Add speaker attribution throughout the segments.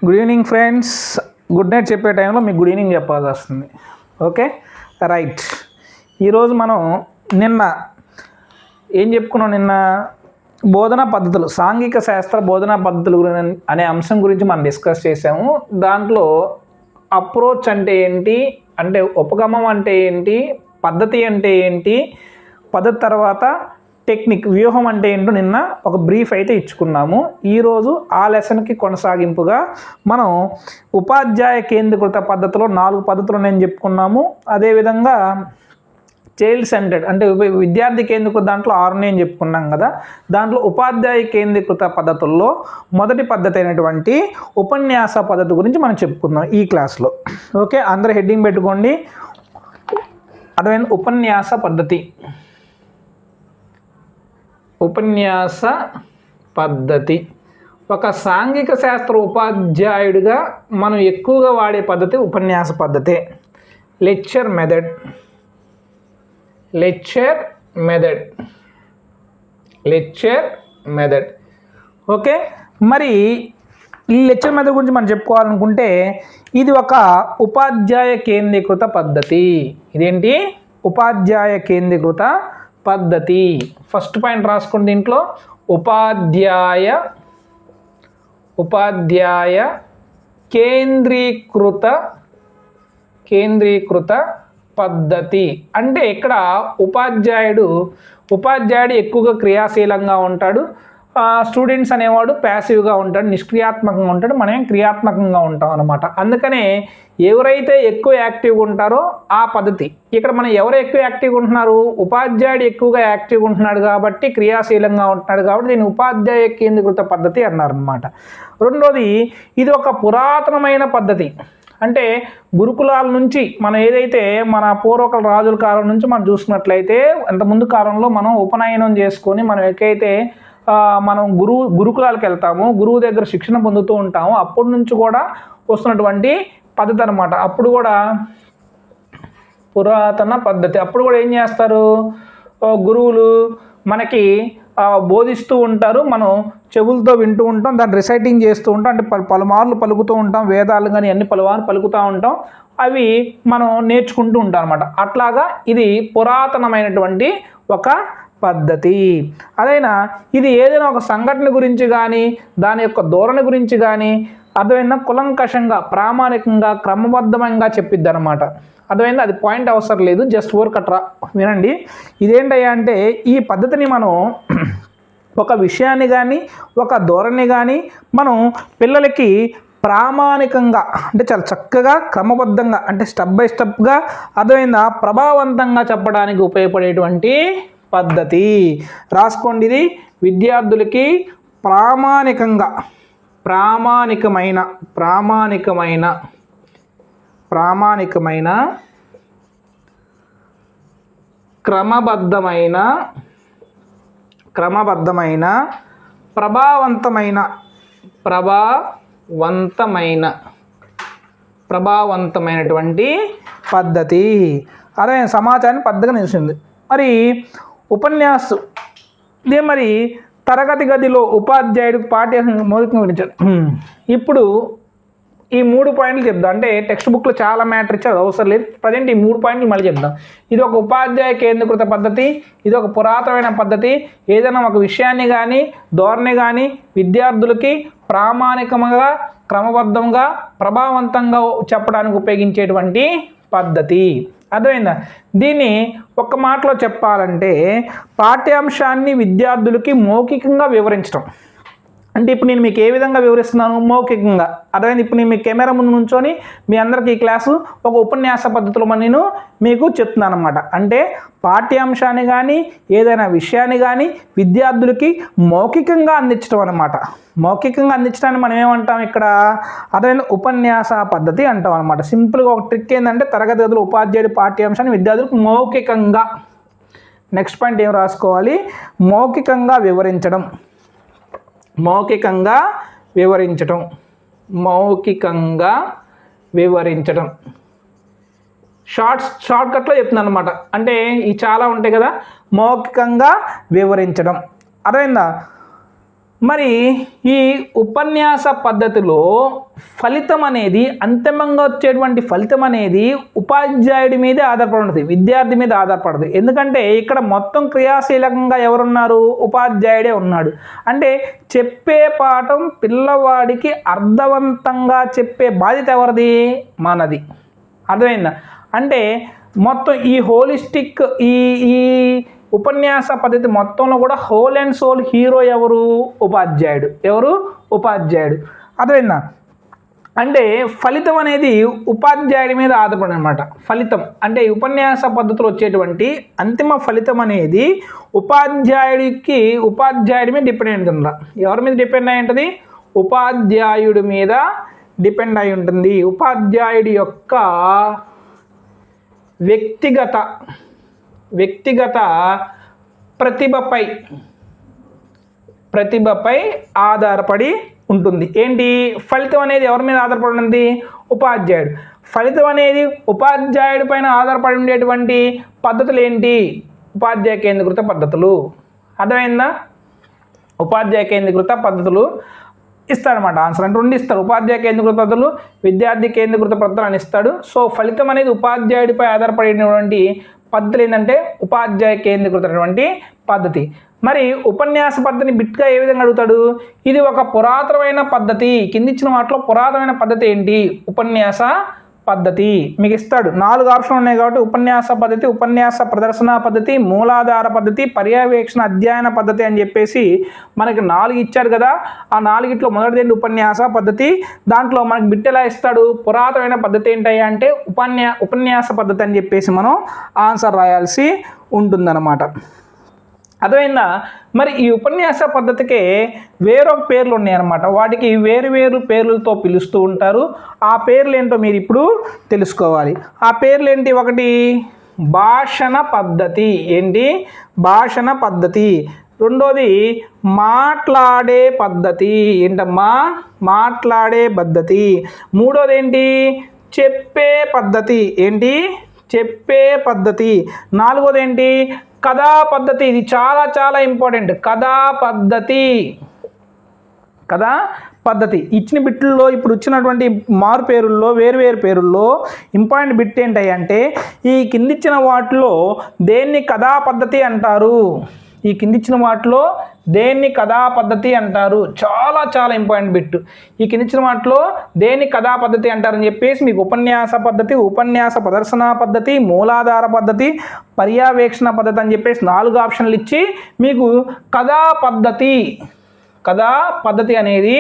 Speaker 1: Good evening friends. Good night చెప్పే టైంలో మీకు గుడ్ ఈవినింగ్ చెప్పాల్సి వస్తుంది. Okay right. ఈరోజు మనం నిన్న ఏం చెప్పుకున్నాం? నిన్న బోధనా పద్ధతులు, సాంఘిక శాస్త్ర బోధనా పద్ధతులు అనే అంశం గురించి మనం డిస్కస్ చేసాము. దాంట్లో అప్రోచ్ అంటే ఏంటి, అంటే ఉపగమం అంటే ఏంటి, పద్ధతి అంటే ఏంటి, పద్ధతి తర్వాత టెక్నిక్ వ్యూహం అంటే ఏంటో నిన్న ఒక బ్రీఫ్ అయితే ఇచ్చుకున్నాము. ఈరోజు ఆ లెసన్కి కొనసాగింపుగా మనం ఉపాధ్యాయ కేంద్రీకృత పద్ధతిలో 4 పద్ధతులు నేను చెప్పుకున్నాము. అదేవిధంగా చైల్డ్ సెంటర్డ్ అంటే విద్యార్థి కేంద్రీకృత దాంట్లో 6 నేను చెప్పుకున్నాం కదా. దాంట్లో ఉపాధ్యాయ కేంద్రీకృత పద్ధతుల్లో మొదటి పద్ధతి అయినటువంటి ఉపన్యాస పద్ధతి గురించి మనం చెప్పుకుందాం ఈ క్లాస్లో. ఓకే, అందరూ హెడ్డింగ్ పెట్టుకోండి. అదేవిధంగా ఉపన్యాస పద్ధతి. ఉపన్యాస పద్ధతి ఒక సాంఘిక శాస్త్ర ఉపాధ్యాయుడిగా మనం ఎక్కువగా వాడే పద్ధతి ఉపన్యాస పద్ధతే. Lecture method. ఓకే, మరి ఈ లెక్చర్ మెథడ్ గురించి మనం చెప్పుకోవాలనుకుంటే ఇది ఒక ఉపాధ్యాయ కేంద్రీకృత పద్ధతి. ఇదేంటి? ఉపాధ్యాయ కేంద్రీకృత పద్ధతి. ఫస్ట్ పాయింట్ రాసుకోండి దీంట్లో, ఉపాధ్యాయ కేంద్రీకృత పద్ధతి. అంటే ఇక్కడ ఉపాధ్యాయుడు ఎక్కువగా క్రియాశీలంగా ఉంటాడు. స్టూడెంట్స్ అనేవాడు ప్యాసివ్గా ఉంటాడు, నిష్క్రియాత్మకంగా ఉంటాడు, మనం క్రియాత్మకంగా ఉంటాం అనమాట. అందుకనే ఎవరైతే ఎక్కువ యాక్టివ్గా ఉంటారో ఆ పద్ధతి. ఇక్కడ మనం ఎవరు ఎక్కువ యాక్టివ్గా ఉంటున్నారు? ఉపాధ్యాయుడు ఎక్కువగా యాక్టివ్గా ఉంటున్నాడు కాబట్టి, క్రియాశీలంగా ఉంటున్నాడు కాబట్టి దీన్ని ఉపాధ్యాయ కేంద్రీకృత పద్ధతి అన్నారనమాట. రెండోది, ఇది ఒక పురాతనమైన పద్ధతి. అంటే గురుకులాల నుంచి మనం ఏదైతే మన పూర్వకాల రాజుల కాలం నుంచి మనం చూసుకున్నట్లయితే, అంతకుముందు కాలంలో మనం ఉపనయనం చేసుకొని మనం మనం గురుకులాలకు వెళ్తాము, గురువు దగ్గర శిక్షణ పొందుతూ ఉంటాము. అప్పటి నుంచి కూడా వస్తున్నటువంటి పద్ధతి అనమాట. అప్పుడు కూడా పురాతన పద్ధతి. అప్పుడు కూడా ఏం చేస్తారు? గురువులు మనకి బోధిస్తూ ఉంటారు, మనం చెవులతో వింటూ ఉంటాం, దాన్ని రిసైటింగ్ చేస్తూ ఉంటాం. అంటే పలుమార్లు పలుకుతూ ఉంటాం, వేదాలు కానీ అన్ని పలుమార్లు పలుకుతూ ఉంటాం, అవి మనం నేర్చుకుంటూ ఉంటాం అనమాట. అట్లాగా ఇది పురాతనమైనటువంటి ఒక పద్ధతి. అదైనా ఇది ఏదైనా ఒక సంఘటన గురించి కానీ దాని యొక్క ధోరణి గురించి కానీ అర్థమైనా కులంకషంగా, ప్రామాణికంగా, క్రమబద్ధంగా చెప్పిద్ది అనమాట. అర్థమైంది? అది పాయింట్ అవసరం లేదు, జస్ట్ వర్క్ అట్రా వినండి. ఇదేంటయ్యా అంటే ఈ పద్ధతిని మనం ఒక విషయాన్ని కానీ ఒక ధోరణి కానీ మనం పిల్లలకి ప్రామాణికంగా, అంటే చాలా చక్కగా క్రమబద్ధంగా, అంటే స్టెప్ బై స్టెప్గా అర్థమైందా, ప్రభావవంతంగా చెప్పడానికి ఉపయోగపడేటువంటి పద్ధతి. రాసుకోండి, ఇది విద్యార్థులకి ప్రామాణికమైన క్రమబద్ధమైన ప్రభావవంతమైనటువంటి పద్ధతి. అదే సమాచారాన్ని పద్ధతిగా నిలిచింది. మరి ఉపన్యాసం ఇదే. మరి తరగతి గదిలో ఉపాధ్యాయుడికి పాఠ్యాంశం మౌలికంగా వివరించాడు. ఇప్పుడు ఈ 3 పాయింట్లు చెప్దాం. అంటే టెక్స్ట్ బుక్లో చాలా మ్యాటర్ ఇచ్చారు, అవసరం లేదు. ప్రజెంట్ ఈ 3 పాయింట్లు మళ్ళీ చెప్దాం. ఇది ఒక ఉపాధ్యాయ కేంద్రీకృత పద్ధతి, ఇది ఒక పురాతనమైన పద్ధతి. ఏదైనా ఒక విషయాన్ని కానీ ధోరణి కానీ విద్యార్థులకి ప్రామాణికంగా, క్రమబద్ధంగా, ప్రభావవంతంగా చెప్పడానికి ఉపయోగించేటువంటి పద్ధతి. అర్థమైందా? దీన్ని ఒక్క మాటలో చెప్పాలంటే పాఠ్యాంశాన్ని విద్యార్థులకి మౌఖికంగా వివరించడం. అంటే ఇప్పుడు నేను మీకు ఏ విధంగా వివరిస్తున్నాను? మౌఖికంగా. అర్థమైంది? ఇప్పుడు నేను మీ కెమెరా ముందు నుంచొని మీ అందరికీ ఈ క్లాసు ఒక ఉపన్యాస పద్ధతిలో నేను మీకు చెప్తున్నాను అనమాట. అంటే పాఠ్యాంశాన్ని కానీ ఏదైనా విషయాన్ని కానీ విద్యార్థులకి మౌఖికంగా అందించడం అనమాట. మౌఖికంగా అందించడాన్ని మనం ఏమంటాం ఇక్కడ? అదైనా ఉపన్యాస పద్ధతి అంటాం అనమాట. సింపుల్గా ఒక ట్రిక్ ఏంటంటే తరగతి గదిలో ఉపాధ్యాయుడి పాఠ్యాంశాన్ని విద్యార్థులకు మౌఖికంగా. నెక్స్ట్ పాయింట్ ఏం రాసుకోవాలి? మౌఖికంగా వివరించడం. షార్ట్కట్లో చెప్తున్నాను అనమాట. అంటే ఇవి చాలా ఉంటాయి కదా, మౌఖికంగా వివరించడం. అర్థమైందా? మరి ఈ ఉపన్యాస పద్ధతిలో ఫలితం అనేది అంతిమంగా వచ్చేటువంటి ఫలితం అనేది ఉపాధ్యాయుడి మీదే ఆధారపడి ఉంటుంది, విద్యార్థి మీద ఆధారపడదు. ఎందుకంటే ఇక్కడ మొత్తం క్రియాశీలకంగా ఎవరున్నారు? ఉపాధ్యాయుడే ఉన్నాడు. అంటే చెప్పే పాఠం పిల్లవాడికి అర్థవంతంగా చెప్పే బాధ్యత ఎవరిది? మనది. అర్థమైందా? అంటే మొత్తం ఈ హోలిస్టిక్ ఈ ఈ ఉపన్యాస పద్ధతి మొత్తంలో కూడా హోల్ అండ్ సోల్ హీరో ఎవరు? ఉపాధ్యాయుడు. ఎవరు? ఉపాధ్యాయుడు. అర్థమైందా? అంటే ఫలితం అనేది ఉపాధ్యాయుడి మీద ఆధారపడి అనమాట. ఫలితం అంటే ఉపన్యాస పద్ధతిలో వచ్చేటువంటి అంతిమ ఫలితం అనేది ఉపాధ్యాయుడి మీద డిపెండ్ అయి ఉంటుంది. ఎవరి మీద డిపెండ్ అయి ఉంటుంది? ఉపాధ్యాయుడి మీద డిపెండ్ అయి ఉంటుంది. ఉపాధ్యాయుడి యొక్క వ్యక్తిగత ప్రతిభపై ఆధారపడి ఉంటుంది. ఏంటి ఫలితం అనేది? ఎవరి మీద ఆధారపడి ఉంది? ఉపాధ్యాయుడు. ఫలితం అనేది ఉపాధ్యాయుడి పైన ఆధారపడి ఉండేటువంటి పద్ధతులు ఏంటి? ఉపాధ్యాయ కేంద్రీకృత పద్ధతులు. అర్థమైందా? ఉపాధ్యాయ కేంద్రీకృత పద్ధతులు ఇస్తాడనమాట. ఆన్సర్ అంటే 2 ఇస్తాడు. ఉపాధ్యాయ కేంద్రీకృత పద్ధతులు, విద్యార్థి కేంద్రీకృత పద్ధతులు అని ఇస్తాడు. సో ఫలితం అనేది ఉపాధ్యాయుడిపై ఆధారపడినటువంటి పద్ధతులు ఏంటంటే ఉపాధ్యాయ కేంద్రీకృతమైనటువంటి పద్ధతి. మరి ఉపన్యాస పద్ధతిని బిట్గా ఏ విధంగా అడుగుతాడు? ఇది ఒక పురాతనమైన పద్ధతి. కింది ఇచ్చిన వాటిలో పురాతనమైన పద్ధతి ఏంటి? ఉపన్యాస పద్ధతి. మీకు ఇస్తాడు 4 ఆప్షన్లు ఉన్నాయి కాబట్టి ఉపన్యాస పద్ధతి, ఉపన్యాస ప్రదర్శన పద్ధతి, మూలాధార పద్ధతి, పర్యవేక్షణ అధ్యయన పద్ధతి అని చెప్పేసి మనకి 4 ఇచ్చారు కదా. ఆ 4ట్లో మొదటిది ఉపన్యాస పద్ధతి. దాంట్లో మనకి బిట్ ఎలా ఇస్తాడు? పురాతనమైన పద్ధతి ఏంటయ్యా అంటే ఉపన్యాస పద్ధతి అని చెప్పేసి మనం ఆన్సర్ రాయాల్సి ఉంటుందన్నమాట. అర్థమైందా? మరి ఈ ఉపన్యాస పద్ధతికే వేరొక పేర్లు ఉన్నాయన్నమాట. వాటికి వేరు పేర్లతో పిలుస్తూ ఉంటారు. ఆ పేర్లు ఏంటో మీరు ఇప్పుడు తెలుసుకోవాలి. ఆ పేర్లు ఏంటి? ఒకటి భాషణ పద్ధతి. ఏంటి? భాషణ పద్ధతి. రెండోది మాట్లాడే పద్ధతి. ఏంటమ్మా? మాట్లాడే పద్ధతి. మూడోది ఏంటి? చెప్పే పద్ధతి. ఏంటి? చెప్పే పద్ధతి. నాలుగోది ఏంటి? కథా పద్ధతి. ఇది చాలా ఇంపార్టెంట్. కథా పద్ధతి ఇచ్చిన బిట్లలో ఇప్పుడు వచ్చినటువంటి మారు పేరుల్లో వేరు పేరుల్లో ఇంపార్టెంట్ బిట్ ఏంటంటే ఈ కిందిచ్చిన వాటిలో దేన్ని కథా పద్ధతి అంటారు? ఈ కిందిచ్చిన వాటిలో దేన్ని కథా పద్ధతి అంటారు? చాలా ఇంపార్టెంట్ బిట్. ఈ కిందిచ్చిన వాటిలో దేన్ని కథా పద్ధతి అంటారని చెప్పేసి మీకు ఉపన్యాస పద్ధతి, ఉపన్యాస ప్రదర్శన పద్ధతి, మూలాధార పద్ధతి, పర్యవేక్షణ పద్ధతి అని చెప్పేసి 4 ఆప్షన్లు ఇచ్చి మీకు కథా పద్ధతి అనేది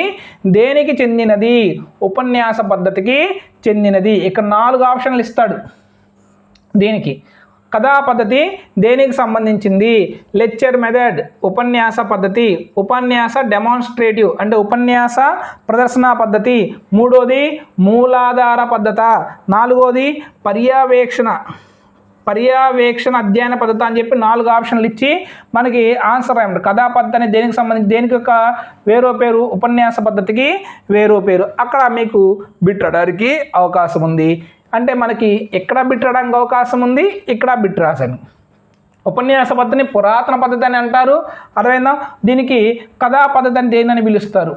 Speaker 1: దేనికి చెందినది? ఉపన్యాస పద్ధతికి చెందినది. ఇక్కడ 4 ఆప్షన్లు ఇస్తాడు. దీనికి కథా పద్ధతి దేనికి సంబంధించింది? లెక్చర్ మెథడ్ ఉపన్యాస పద్ధతి, ఉపన్యాస డెమాన్స్ట్రేటివ్ అంటే ఉపన్యాస ప్రదర్శన పద్ధతి, మూడోది మూలాధార పద్ధతి, నాలుగోది పర్యవేక్షణ అధ్యయన పద్ధతి అని చెప్పి 4 ఆప్షన్లు ఇచ్చి మనకి ఆన్సర్ రాయండి. కథా పద్ధతి అనేది దేనికి సంబంధించి? దేనికి ఒక వేరో పేరు? ఉపన్యాస పద్ధతికి వేరో పేరు. అక్కడ మీకు బిట్ రాయడానికి అవకాశం ఉంది. అంటే మనకి ఎక్కడ బిట్ రాయడానికి అవకాశం ఉంది? ఇక్కడ బిట్ రాశాను. ఉపన్యాస పద్ధతిని పురాతన పద్ధతి అని అంటారు. అర్థమైందా? దీనికి కథా పద్ధతి అని దేనిని పిలుస్తారు.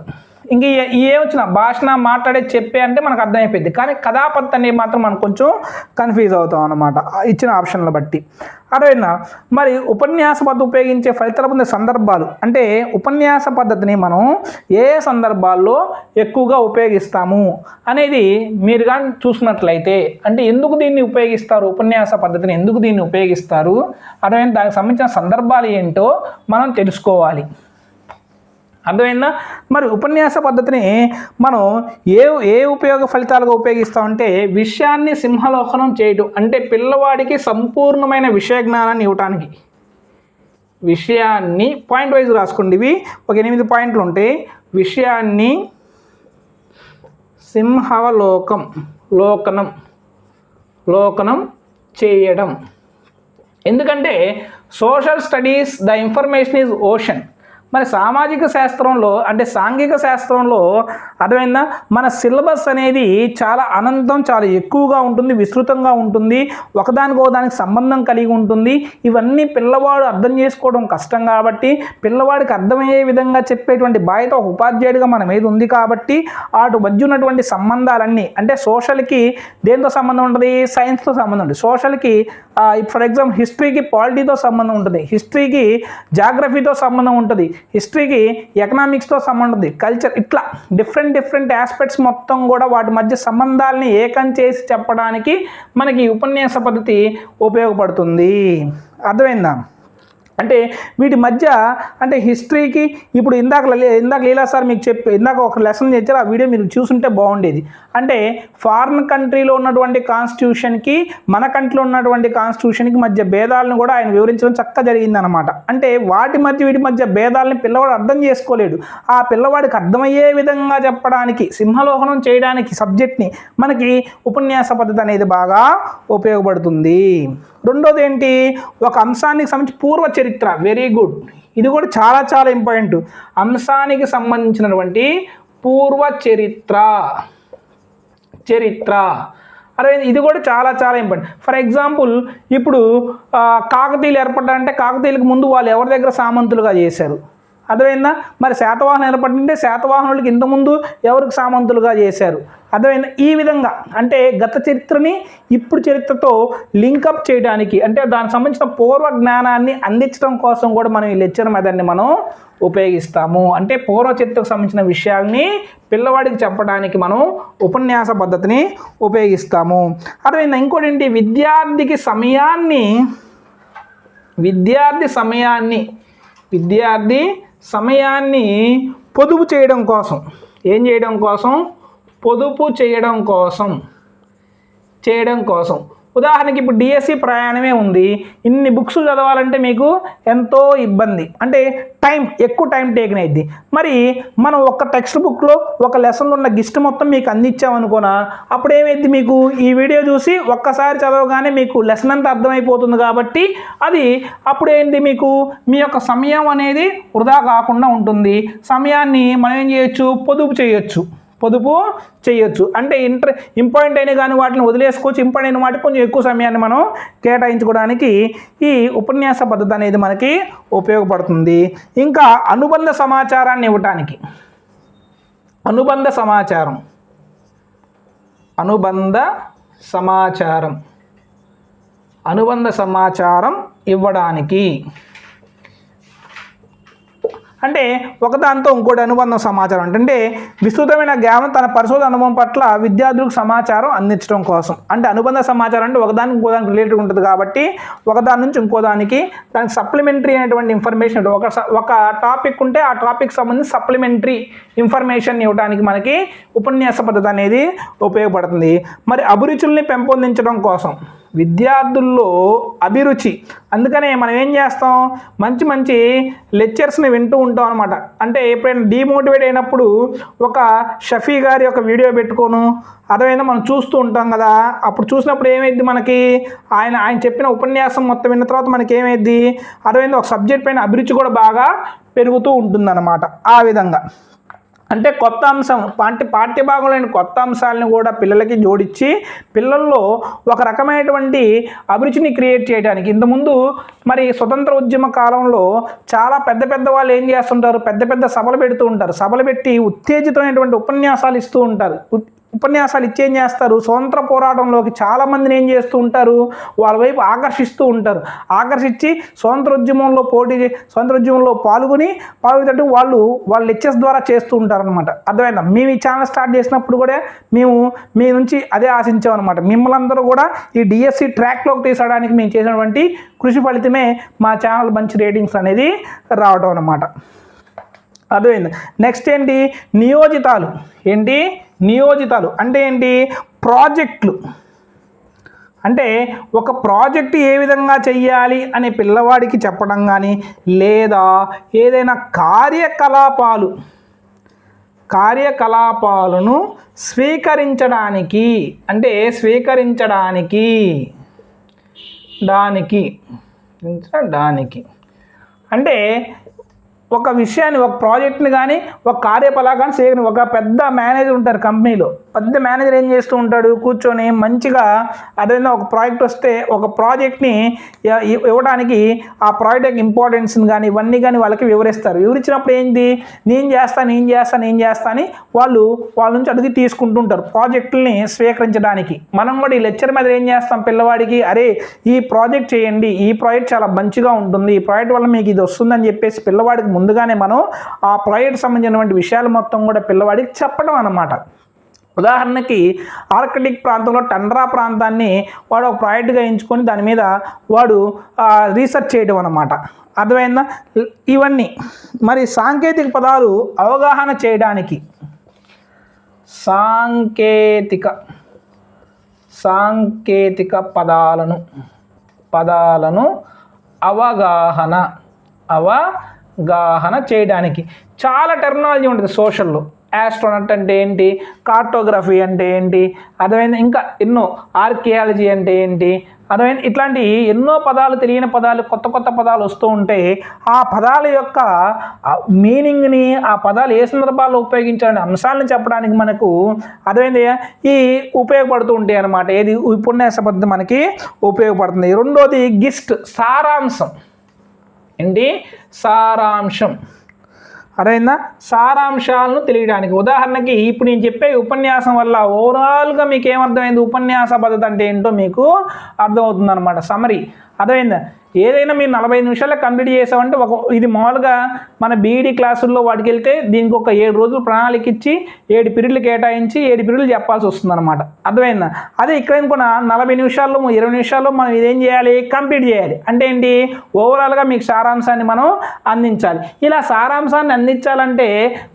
Speaker 1: ఇంక ఏమొచ్చిన భాషణ, మాట్లాడే, చెప్పే అంటే మనకు అర్థమైపోయింది. కానీ కథా పద్ధతి అనేది మాత్రం మనం కొంచెం కన్ఫ్యూజ్ అవుతాం అన్నమాట ఇచ్చిన ఆప్షన్ల బట్టి. అర్థమైందా? మరి ఉపన్యాస పద్ధతి ఉపయోగించే ఫలితాల పొందే సందర్భాలు అంటే ఉపన్యాస పద్ధతిని మనం ఏ సందర్భాల్లో ఎక్కువగా ఉపయోగిస్తాము అనేది మీరు కానీ చూసినట్లయితే అంటే ఎందుకు దీన్ని ఉపయోగిస్తారు? ఉపన్యాస పద్ధతిని ఎందుకు దీన్ని ఉపయోగిస్తారు? అర్థమైంది? దానికి సంబంధించిన సందర్భాలు ఏంటో మనం తెలుసుకోవాలి. అర్థమైందా? మరి ఉపన్యాస పద్ధతిని మనం ఏ ఉపయోగ ఫలితాలుగా ఉపయోగిస్తామంటే విషయాన్ని సింహలోకనం చేయటం అంటే పిల్లవాడికి సంపూర్ణమైన విషయ జ్ఞానాన్ని ఇవ్వటానికి. విషయాన్ని పాయింట్ వైజ్ రాసుకోండి. ఇవి ఒక 8 పాయింట్లు ఉంటాయి. విషయాన్ని సింహవలోకనం చేయడం. ఎందుకంటే social studies the information is ocean. మరి సామాజిక శాస్త్రంలో అంటే సాంఘిక శాస్త్రంలో అర్థమైందా, మన సిలబస్ అనేది చాలా అనంతం, చాలా ఎక్కువగా ఉంటుంది, విస్తృతంగా ఉంటుంది, ఒకదానికి సంబంధం కలిగి ఉంటుంది. ఇవన్నీ పిల్లవాడు అర్థం చేసుకోవడం కష్టం కాబట్టి పిల్లవాడికి అర్థమయ్యే విధంగా చెప్పేటువంటి బాధ్యత ఒక ఉపాధ్యాయుడిగా మన మీద ఉంది. కాబట్టి వాటి మధ్య ఉన్నటువంటి సంబంధాలన్నీ అంటే సోషల్కి దేంతో సంబంధం ఉంటుంది, సైన్స్తో సంబంధం ఉంటుంది. సోషల్కి ఫర్ ఎగ్జాంపుల్ హిస్టరీకి పాలిటీతో సంబంధం ఉంటుంది, హిస్టరీకి జాగ్రఫీతో సంబంధం ఉంటుంది, హిస్టరీకి ఎకనామిక్స్తో సంబంధం ఉంటుంది, కల్చర్, ఇట్లా డిఫరెంట్ ఆస్పెక్ట్స్ మొత్తం కూడా వాటి మధ్య సంబంధాలని ఏకం చేసి చెప్పడానికి మనకి ఉపన్యాస పద్ధతి ఉపయోగపడుతుంది. అర్థమైందా? అంటే వీటి మధ్య అంటే హిస్టరీకి ఇప్పుడు ఇందాక లీలా సార్ మీకు ఇందాక ఒక లెసన్ చేశారు, ఆ వీడియో మీరు చూసుంటే బాగుండేది. అంటే ఫారిన్ కంట్రీలో ఉన్నటువంటి కాన్స్టిట్యూషన్కి మన కంట్రీలో ఉన్నటువంటి కాన్స్టిట్యూషన్కి మధ్య భేదాలను కూడా ఆయన వివరించడం చక్కగా జరిగిందనమాట. అంటే వీటి మధ్య భేదాలని పిల్లవాడు అర్థం చేసుకోలేడు. ఆ పిల్లవాడికి అర్థమయ్యే విధంగా చెప్పడానికి, సింహలోహనం చేయడానికి సబ్జెక్ట్ని మనకి ఉపన్యాస పద్ధతి అనేది బాగా ఉపయోగపడుతుంది. రెండోది ఏంటి, ఒక అంశానికి సంబంధించి పూర్వ చరిత్ర. వెరీ గుడ్, ఇది కూడా చాలా ఇంపార్టెంట్. అంశానికి సంబంధించినటువంటి పూర్వ చరిత్ర అరే ఇది కూడా చాలా ఇంపార్టెంట్. ఫర్ ఎగ్జాంపుల్ ఇప్పుడు కాకతీయులు ఏర్పడ్డారంటే కాకతీయులకు ముందు వాళ్ళు ఎవరి దగ్గర సామంతులుగా చేశారు, అర్థమైందా? మరి శాతవాహనం ఏర్పడింటే శాతవాహనులకి ఇంతకుముందు ఎవరికి సామంతులుగా చేశారు, అర్థమైందా? ఈ విధంగా అంటే గత చరిత్రని ఇప్పుడు చరిత్రతో లింకప్ చేయడానికి అంటే దానికి సంబంధించిన పూర్వ జ్ఞానాన్ని అందించడం కోసం కూడా మనం ఈ లెక్చర్ మెథడ్ని మనం ఉపయోగిస్తాము. అంటే పూర్వ చరిత్రకు సంబంధించిన విషయాల్ని పిల్లవాడికి చెప్పడానికి మనం ఉపన్యాస పద్ధతిని ఉపయోగిస్తాము. అర్థమైందా? ఇంకోటి ఏంటి, విద్యార్థి సమయాన్ని పొదుపు చేయడం కోసం, ఏం చేయడం కోసం, పొదుపు చేయడం కోసం. ఉదాహరణకి ఇప్పుడు డిఎస్సి ప్రయాణమే ఉంది, ఇన్ని బుక్స్ చదవాలంటే మీకు ఎంతో ఇబ్బంది, అంటే ఎక్కువ టైం టేకన్ అయింది. మరి మనం ఒక టెక్స్ట్ బుక్లో ఒక లెసన్లో ఉన్న గిస్ట్ మొత్తం మీకు అందించామనుకోనా, అప్పుడు ఏమైంది, మీకు ఈ వీడియో చూసి ఒక్కసారి చదవగానే మీకు లెసన్ అంతా అర్థమైపోతుంది. కాబట్టి అది అప్పుడు ఏంటి, మీకు మీ యొక్క సమయం అనేది వృధా కాకుండా ఉంటుంది. సమయాన్ని మనం ఏం చేయొచ్చు, పొదుపు చేయొచ్చు. అంటే ఇంపార్టెంట్ అయిన కానీ వాటిని వదిలేసుకోవచ్చు, ఇంపార్టెంట్ అయిన వాటికి కొంచెం ఎక్కువ సమయాన్ని మనం కేటాయించుకోవడానికి ఈ ఉపన్యాస పద్ధతి అనేది మనకి ఉపయోగపడుతుంది. ఇంకా అనుబంధ సమాచారాన్ని ఇవ్వటానికి, అనుబంధ సమాచారం ఇవ్వడానికి అంటే ఒకదాంతో ఇంకోటి అనుబంధం సమాచారం అంటే విస్తృతమైన జ్ఞానం తన పరిశోధన అనుభవం పట్ల విద్యార్థులకు సమాచారం అందించడం కోసం. అంటే అనుబంధ సమాచారం అంటే ఒకదానికి ఇంకోదానికి రిలేటెడ్ ఉంటుంది కాబట్టి ఒకదాని నుంచి ఇంకోదానికి దానికి సప్లిమెంటరీ అయినటువంటి ఇన్ఫర్మేషన్, ఒక టాపిక్ ఉంటే ఆ టాపిక్ సంబంధించి సప్లిమెంటరీ ఇన్ఫర్మేషన్ ఇవ్వడానికి మనకి ఉపన్యాస పద్ధతి అనేది ఉపయోగపడుతుంది. మరి అభిరుచుల్ని పెంపొందించడం కోసం, విద్యార్థుల్లో అభిరుచి, అందుకనే మనం ఏం చేస్తాం, మంచి లెక్చర్స్ని వింటూ ఉంటాం అనమాట. అంటే ఎప్పుడైనా డీమోటివేట్ అయినప్పుడు ఒక షఫీ గారి యొక్క వీడియో పెట్టుకోను అదేమైనా మనం చూస్తూ ఉంటాం కదా, అప్పుడు చూసినప్పుడు ఏమైంది, మనకి ఆయన చెప్పిన ఉపన్యాసం మొత్తం విన్న తర్వాత మనకి ఏమైంది, అదేమైంది ఒక సబ్జెక్ట్ పైన అభిరుచి కూడా బాగా పెరుగుతూ ఉంటుందన్నమాట. ఆ విధంగా అంటే కొత్త అంశం పాఠ్యభాగంలోని కొత్త అంశాలను కూడా పిల్లలకి జోడించి పిల్లల్లో ఒక రకమైనటువంటి అభిరుచిని క్రియేట్ చేయడానికి. ఇంతకుముందు మరి స్వతంత్ర ఉద్యమ కాలంలో చాలా పెద్ద వాళ్ళు ఏం చేస్తుంటారు, పెద్ద సభలు పెడుతూ ఉంటారు. సభలు పెట్టి ఉత్తేజితమైనటువంటి ఉపన్యాసాలు ఇస్తూ ఉంటారు. ఉపన్యాసాలు ఇచ్చేం చేస్తారు, స్వతంత్ర పోరాటంలోకి చాలామందిని ఏం చేస్తూ ఉంటారు, వాళ్ళ వైపు ఆకర్షిస్తూ ఉంటారు. ఆకర్షించి స్వతంత్ర ఉద్యమంలో పాల్గొనేటట్టు వాళ్ళు లెక్చర్స్ ద్వారా చేస్తూ ఉంటారనమాట. అర్థమైందా? మేము ఈ ఛానల్ స్టార్ట్ చేసినప్పుడు కూడా మేము మీ నుంచి అదే ఆశించామన్నమాట. మిమ్మల్ని అందరూ కూడా ఈ డిఎస్సి ట్రాక్లోకి తీసడానికి మేము చేసినటువంటి కృషి ఫలితమే మా ఛానల్ మంచి రేటింగ్స్ అనేది రావడం అన్నమాట. అర్థమైంది? నెక్స్ట్ ఏంటి, నియోజితాలు అంటే ఏంటి, ప్రాజెక్టులు. అంటే ఒక ప్రాజెక్టు ఏ విధంగా చెయ్యాలి అనే పిల్లవాడికి చెప్పడం కానీ, లేదా ఏదైనా కార్యకలాపాలను స్వీకరించడానికి అంటే ఒక విషయాన్ని, ఒక ప్రాజెక్ట్ని కానీ, ఒక కార్యకలాపాన్ని సేకరణ, ఒక పెద్ద మేనేజర్ ఉంటారు కంపెనీలో. పెద్ద మేనేజర్ ఏం చేస్తూ ఉంటాడు, కూర్చొని మంచిగా అదేవిధంగా ఒక ప్రాజెక్ట్ వస్తే ఒక ప్రాజెక్ట్ని ఇవ్వడానికి ఆ ప్రాజెక్ట్ యొక్క ఇంపార్టెన్స్ని కానీ ఇవన్నీ కానీ వాళ్ళకి వివరిస్తారు. వివరించినప్పుడు ఏంటి, నేను చేస్తా అని వాళ్ళ నుంచి అడిగి తీసుకుంటూ ఉంటారు ప్రాజెక్టుల్ని స్వీకరించడానికి. మనం కూడా ఈ లెక్చర్ మీద ఏం చేస్తాం, పిల్లవాడికి అరే ఈ ప్రాజెక్ట్ చేయండి, ఈ ప్రాజెక్ట్ చాలా మంచిగా ఉంటుంది, ఈ ప్రాజెక్ట్ వల్ల మీకు ఇది వస్తుందని చెప్పేసి పిల్లవాడికి ముందుగానే మనం ఆ ప్రాజెక్ట్ సంబంధించినటువంటి విషయాలు మొత్తం కూడా పిల్లవాడికి చెప్పడం అన్నమాట. ఉదాహరణకి ఆర్కిటిక్ ప్రాంతంలో టండ్రా ప్రాంతాన్ని వాడు ఒక ప్రాజెక్ట్గా ఎంచుకొని దాని మీద వాడు రీసెర్చ్ చేయడం అన్నమాట. అర్థమైందా? ఇవన్నీ మరి సాంకేతిక పదాలు అవగాహన చేయడానికి సాంకేతిక పదాలను అవగాహన చేయడానికి చాలా టెర్మినాలజీ ఉంటుంది సోషల్లో. ఆస్ట్రోనట్ అంటే ఏంటి, కార్టోగ్రఫీ అంటే ఏంటి, అర్థమైంది, ఇంకా ఎన్నో ఆర్కియాలజీ అంటే ఏంటి, అర్థమైంది, ఇట్లాంటి ఎన్నో పదాలు, తెలియని పదాలు, కొత్త పదాలు వస్తూ ఉంటే ఆ పదాల యొక్క మీనింగ్ని, ఆ పదాలు ఏ సందర్భాల్లో ఉపయోగించాలనే అంశాలను చెప్పడానికి మనకు అర్థమైంది ఈ ఉపయోగపడుతూ ఉంటాయి అన్నమాట. ఏది ఉపన్యాస పద్ధతి మనకి ఉపయోగపడుతుంది. రెండోది గిస్ట్, సారాంశం. ఏంటి? సారాంశం. అర్థమైందా? సారాంశాలను తెలియడానికి. ఉదాహరణకి ఇప్పుడు నేను చెప్పే ఉపన్యాసం వల్ల ఓవరాల్గా మీకు ఏమర్థమైంది, ఉపన్యాస పద్ధతి అంటే ఏంటో మీకు అర్థమవుతుంది అనమాట. సమరీ అర్థమైందా? ఏదైనా మీరు 45 నిమిషాల్లో కంప్లీట్ చేసామంటే ఇది మామూలుగా మన బీఈడీ క్లాసుల్లో వాటికి వెళ్తే దీనికి ఒక 7 రోజులు ప్రణాళిక ఇచ్చి 7 పీరియడ్లు కేటాయించి 7 పీరియడ్లు చెప్పాల్సి వస్తుంది అనమాట. అర్థమైందా? అదే ఇక్కడ కూడా 40 నిమిషాల్లో 20 నిమిషాల్లో మనం ఇదేం చేయాలి, కంప్లీట్ చేయాలి. అంటే ఏంటి, ఓవరాల్గా మీకు సారాంశాన్ని మనం అందించాలి. ఇలా సారాంశాన్ని అందించాలంటే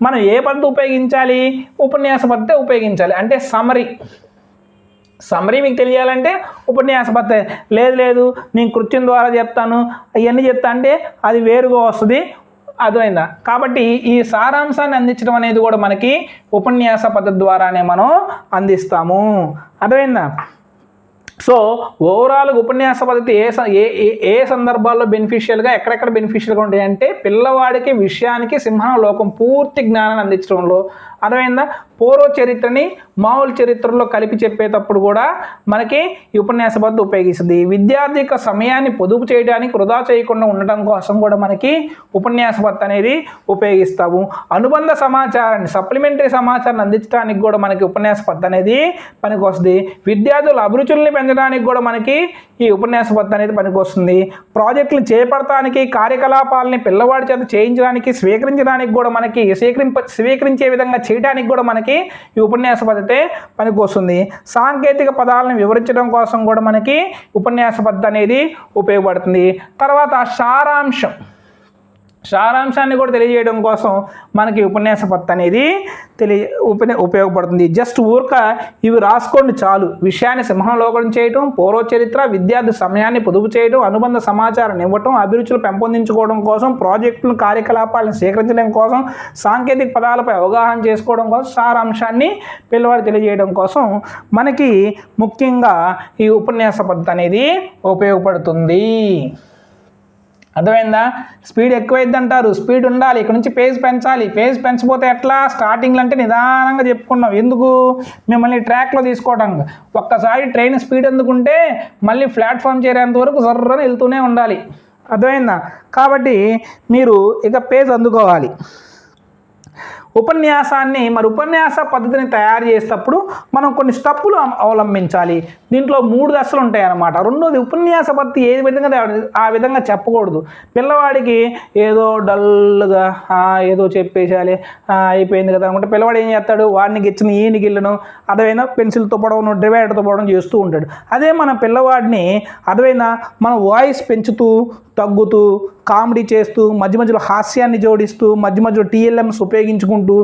Speaker 1: మనం ఏ పద్ధతి ఉపయోగించాలి, ఉపన్యాస పద్ధతి ఉపయోగించాలి. అంటే సమరీ మీకు తెలియాలంటే ఉపన్యాస పద్ధతి. లేదు నేను కృత్యం ద్వారా చెప్తాను, అవన్నీ చెప్తా అంటే అది వేరుగా వస్తుంది. అర్థమైందా? కాబట్టి ఈ సారాంశాన్ని అందించడం అనేది కూడా మనకి ఉపన్యాస పద్ధతి ద్వారానే మనం అందిస్తాము. అర్థమైందా? సో ఓవరాల్గా ఉపన్యాస పద్ధతి ఏ సందర్భాల్లో బెనిఫిషియల్గా, ఎక్కడెక్కడ బెనిఫిషియల్గా ఉంటాయి అంటే పిల్లవాడికి విషయానికి సింహం లోకం పూర్తి జ్ఞానాన్ని అందించడంలో. అర్థమైందా? పూర్వ చరిత్రని మామూలు చరిత్రలో కలిపి చెప్పేటప్పుడు కూడా మనకి ఈ ఉపన్యాస పద్ధతి ఉపయోగిస్తుంది. విద్యార్థి యొక్క సమయాన్ని పొదుపు చేయడానికి, వృధా చేయకుండా ఉండటం కోసం కూడా మనకి ఉపన్యాస పద్ధతి అనేది ఉపయోగిస్తాము. అనుబంధ సమాచారాన్ని, సప్లిమెంటరీ సమాచారాన్ని అందించడానికి కూడా మనకి ఉపన్యాస పద్ధతి అనేది పనికి వస్తుంది. విద్యార్థుల అభిరుచుల్ని పెంచడానికి కూడా మనకి ఈ ఉపన్యాస పద్ధతి అనేది పనికి వస్తుంది. ప్రాజెక్టులు చేపడటానికి, కార్యకలాపాలని పిల్లవాడి చేత చేయించడానికి, స్వీకరించడానికి కూడా మనకి స్వీకరించే విధంగా చేయడానికి కూడా మనకి ఈ ఉపన్యాస పద్ధతి పనికి వస్తుంది. సాంకేతిక పదాలను వివరించడం కోసం కూడా మనకి ఉపన్యాస పద్ధతి అనేది ఉపయోగపడుతుంది. తర్వాత సారాంశాన్ని కూడా తెలియజేయడం కోసం మనకి ఉపన్యాస పద్ధతి అనేది ఉపయోగపడుతుంది. జస్ట్ ఊరక ఇవి రాసుకోండి చాలు. విషయాన్ని సింహంలోకం చేయటం, పూర్వ చరిత్ర, విద్యార్థి సమయాన్ని పొదుపు చేయడం, అనుబంధ సమాచారాన్ని ఇవ్వటం, అభిరుచులు పెంపొందించుకోవడం కోసం, ప్రాజెక్టులు, కార్యకలాపాలను సేకరించడం కోసం, సాంకేతిక పదాలపై అవగాహన చేసుకోవడం కోసం, సారాంశాన్ని పిల్లవాడు తెలియజేయడం కోసం మనకి ముఖ్యంగా ఈ ఉపన్యాస పద్ధతి అనేది ఉపయోగపడుతుంది. అర్థమైందా? స్పీడ్ ఎక్కువైద్ది అంటారు, స్పీడ్ ఉండాలి. ఇక్కడ నుంచి పేజ్ పెంచాలి. పేజ్ పెంచకపోతే ఎట్లా, స్టార్టింగ్లో అంటే నిదానంగా చెప్పుకున్నాం. ఎందుకు, మిమ్మల్ని ట్రాక్లో తీసుకోవడం. ఒక్కసారి ట్రైన్ స్పీడ్ ఎందుకుంటే మళ్ళీ ప్లాట్ఫామ్ చేరేంత వరకు జర్రని వెళ్తూనే ఉండాలి. అర్థమైందా? కాబట్టి మీరు ఇక పేజ్ అందుకోవాలి. ఉపన్యాస పద్ధతిని తయారు చేసేటప్పుడు మనం కొన్ని స్టెప్పులు అవలంబించాలి. దీంట్లో 3 దశలు ఉంటాయి అన్నమాట. రెండోది, ఉపన్యాస పద్ధతి ఏ విధంగా ఆ విధంగా చెప్పకూడదు. పిల్లవాడికి ఏదో డల్గా ఏదో చెప్పేసాలి, అయిపోయింది కదా అనుకుంటే పిల్లవాడు ఏం చేస్తాడు, వాడిని గిచ్చిన ఈయనకి వెళ్ళను, అదైనా పెన్సిల్తో పొడవను, డివైడర్తో పొడవడం చేస్తూ ఉంటాడు. అదే మన పిల్లవాడిని అదైనా మన వాయిస్ పెంచుతూ, తగ్గుతూ, కామెడీ చేస్తూ, మధ్యలో హాస్యాన్ని జోడిస్తూ, మధ్యలో టీఎల్ఎంస్ ఉపయోగించుకుంటూ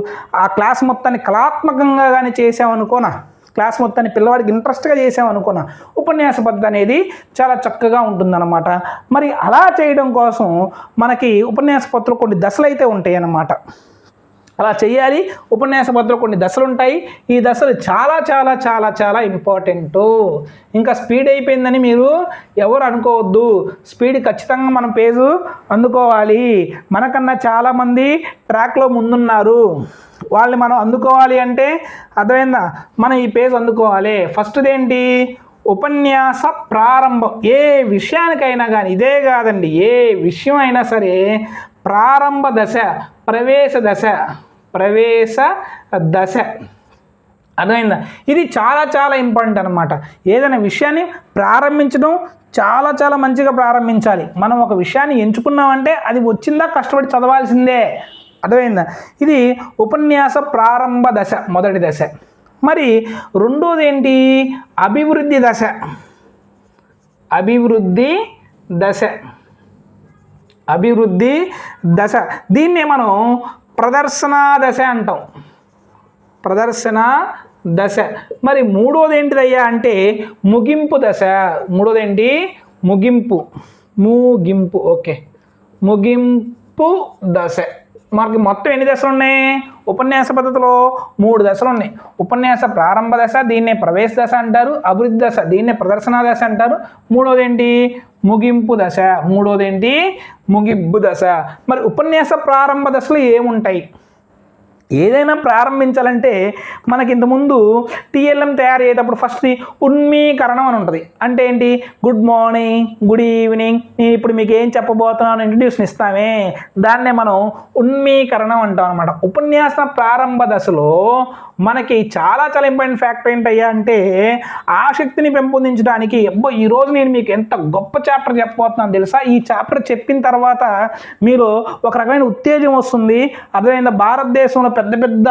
Speaker 1: ఆ క్లాస్ మొత్తాన్ని కళాత్మకంగా కానీ చేసామనుకోనా, క్లాస్ మొత్తాన్ని పిల్లవాడికి ఇంట్రెస్ట్గా చేసామనుకోనా, ఉపన్యాస పద్ధతి అనేది చాలా చక్కగా ఉంటుందన్నమాట. మరి అలా చేయడం కోసం మనకి ఉపన్యాస పద్ధతిలో కొన్ని దశలు అయితే ఉంటాయి అన్నమాట. అలా చేయాలి. ఉపన్యాస పద్ధతిలో కొన్ని దశలు ఉంటాయి. ఈ దశలు చాలా చాలా చాలా చాలా ఇంపార్టెంటు. ఇంకా స్పీడ్ అయిపోయిందని మీరు ఎవరు అనుకోవద్దు. స్పీడ్ ఖచ్చితంగా మనం పేజు అందుకోవాలి. మనకన్నా చాలామంది ట్రాక్లో ముందున్నారు. వాళ్ళని మనం అందుకోవాలి అంటే అర్థమైందా, మనం ఈ పేజ్ అందుకోవాలి. ఫస్ట్ది ఏంటి, ఉపన్యాస ప్రారంభం. ఏ విషయానికైనా కానీ ఇదే కాదండి, ఏ విషయం అయినా సరే ప్రారంభ దశ, ప్రవేశ దశ అర్థమైందా. ఇది చాలా చాలా ఇంపార్టెంట్ అనమాట. ఏదైనా విషయాన్ని ప్రారంభించడం చాలా చాలా మంచిగా ప్రారంభించాలి. మనం ఒక విషయాన్ని ఎంచుకున్నామంటే అది వచ్చిందా కష్టపడి చదవాల్సిందే. అర్థమైందా. ఇది ఉపన్యాస ప్రారంభ దశ, మొదటి దశ. మరి రెండోది ఏంటి, అభివృద్ధి దశ. అభివృద్ధి దశ దీన్నే మనం ప్రదర్శనా దశ అంటాం. ప్రదర్శన దశ. మరి మూడోది ఏంటిదయ్యా అంటే ముగింపు దశ. మూడోది ఏంటి, ముగింపు. ఓకే, ముగింపు దశ. మనకి మొత్తం ఎన్ని దశలు ఉన్నాయి ఉపన్యాస పద్ధతిలో? 3 దశలు ఉన్నాయి. ఉపన్యాస ప్రారంభ దశ, దీన్నే ప్రవేశ దశ అంటారు. అభివృద్ధి దశ, దీన్నే ప్రదర్శనా దశ అంటారు. మూడోది ఏంటి, ముగింపు దశ. ముగింపు దశ. మరి ఉపన్యాస ప్రారంభ దశలు ఏముంటాయి? ఏదైనా ప్రారంభించాలంటే మనకి ఇంతకుముందు టీఎల్ఎం తయారు అయ్యేటప్పుడు ఫస్ట్ ఉన్మీకరణం అని ఉంటుంది. అంటే ఏంటి, గుడ్ మార్నింగ్, గుడ్ ఈవినింగ్, నేను ఇప్పుడు మీకు ఏం చెప్పబోతున్నాను ఇంట్రడ్యూషన్ ఇస్తామే, దాన్నే మనం ఉన్మీకరణం అంటాం అనమాట. ఉపన్యాస ప్రారంభ దశలో మనకి చాలా చాలా ఇంపార్టెంట్ ఫ్యాక్టర్ ఏంటయ్యా అంటే ఆసక్తిని పెంపొందించడానికి. ఈరోజు నేను మీకు ఎంత గొప్ప చాప్టర్ చెప్పబోతున్నాను తెలుసా. ఈ చాప్టర్ చెప్పిన తర్వాత మీరు ఒక రకమైన ఉత్తేజం వస్తుంది. అర్థమైందా. భారతదేశంలో పెద్ద పెద్ద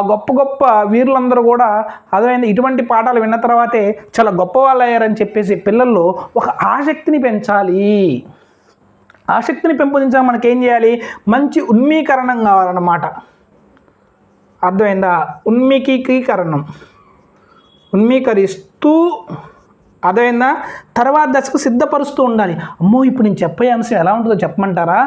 Speaker 1: గొప్ప గొప్ప వీరులందరూ కూడా అర్థమైంది ఇటువంటి పాఠాలు విన్న తర్వాతే చాలా గొప్ప వాళ్ళు అయ్యారని చెప్పేసి పిల్లల్లో ఒక ఆసక్తిని పెంచాలి. ఆసక్తిని పెంపొందించాలి. మనకేం చేయాలి, మంచి ఉన్మీకరణం కావాలన్నమాట. అర్థమైందా. ఉన్మీకరిస్తూ అర్థమైందా. తర్వాత దశకు సిద్ధపరుస్తూ ఉండాలి. అమ్మో ఇప్పుడు నేను చెప్పే అంశం ఎలా ఉంటుందో చెప్పమంటారా?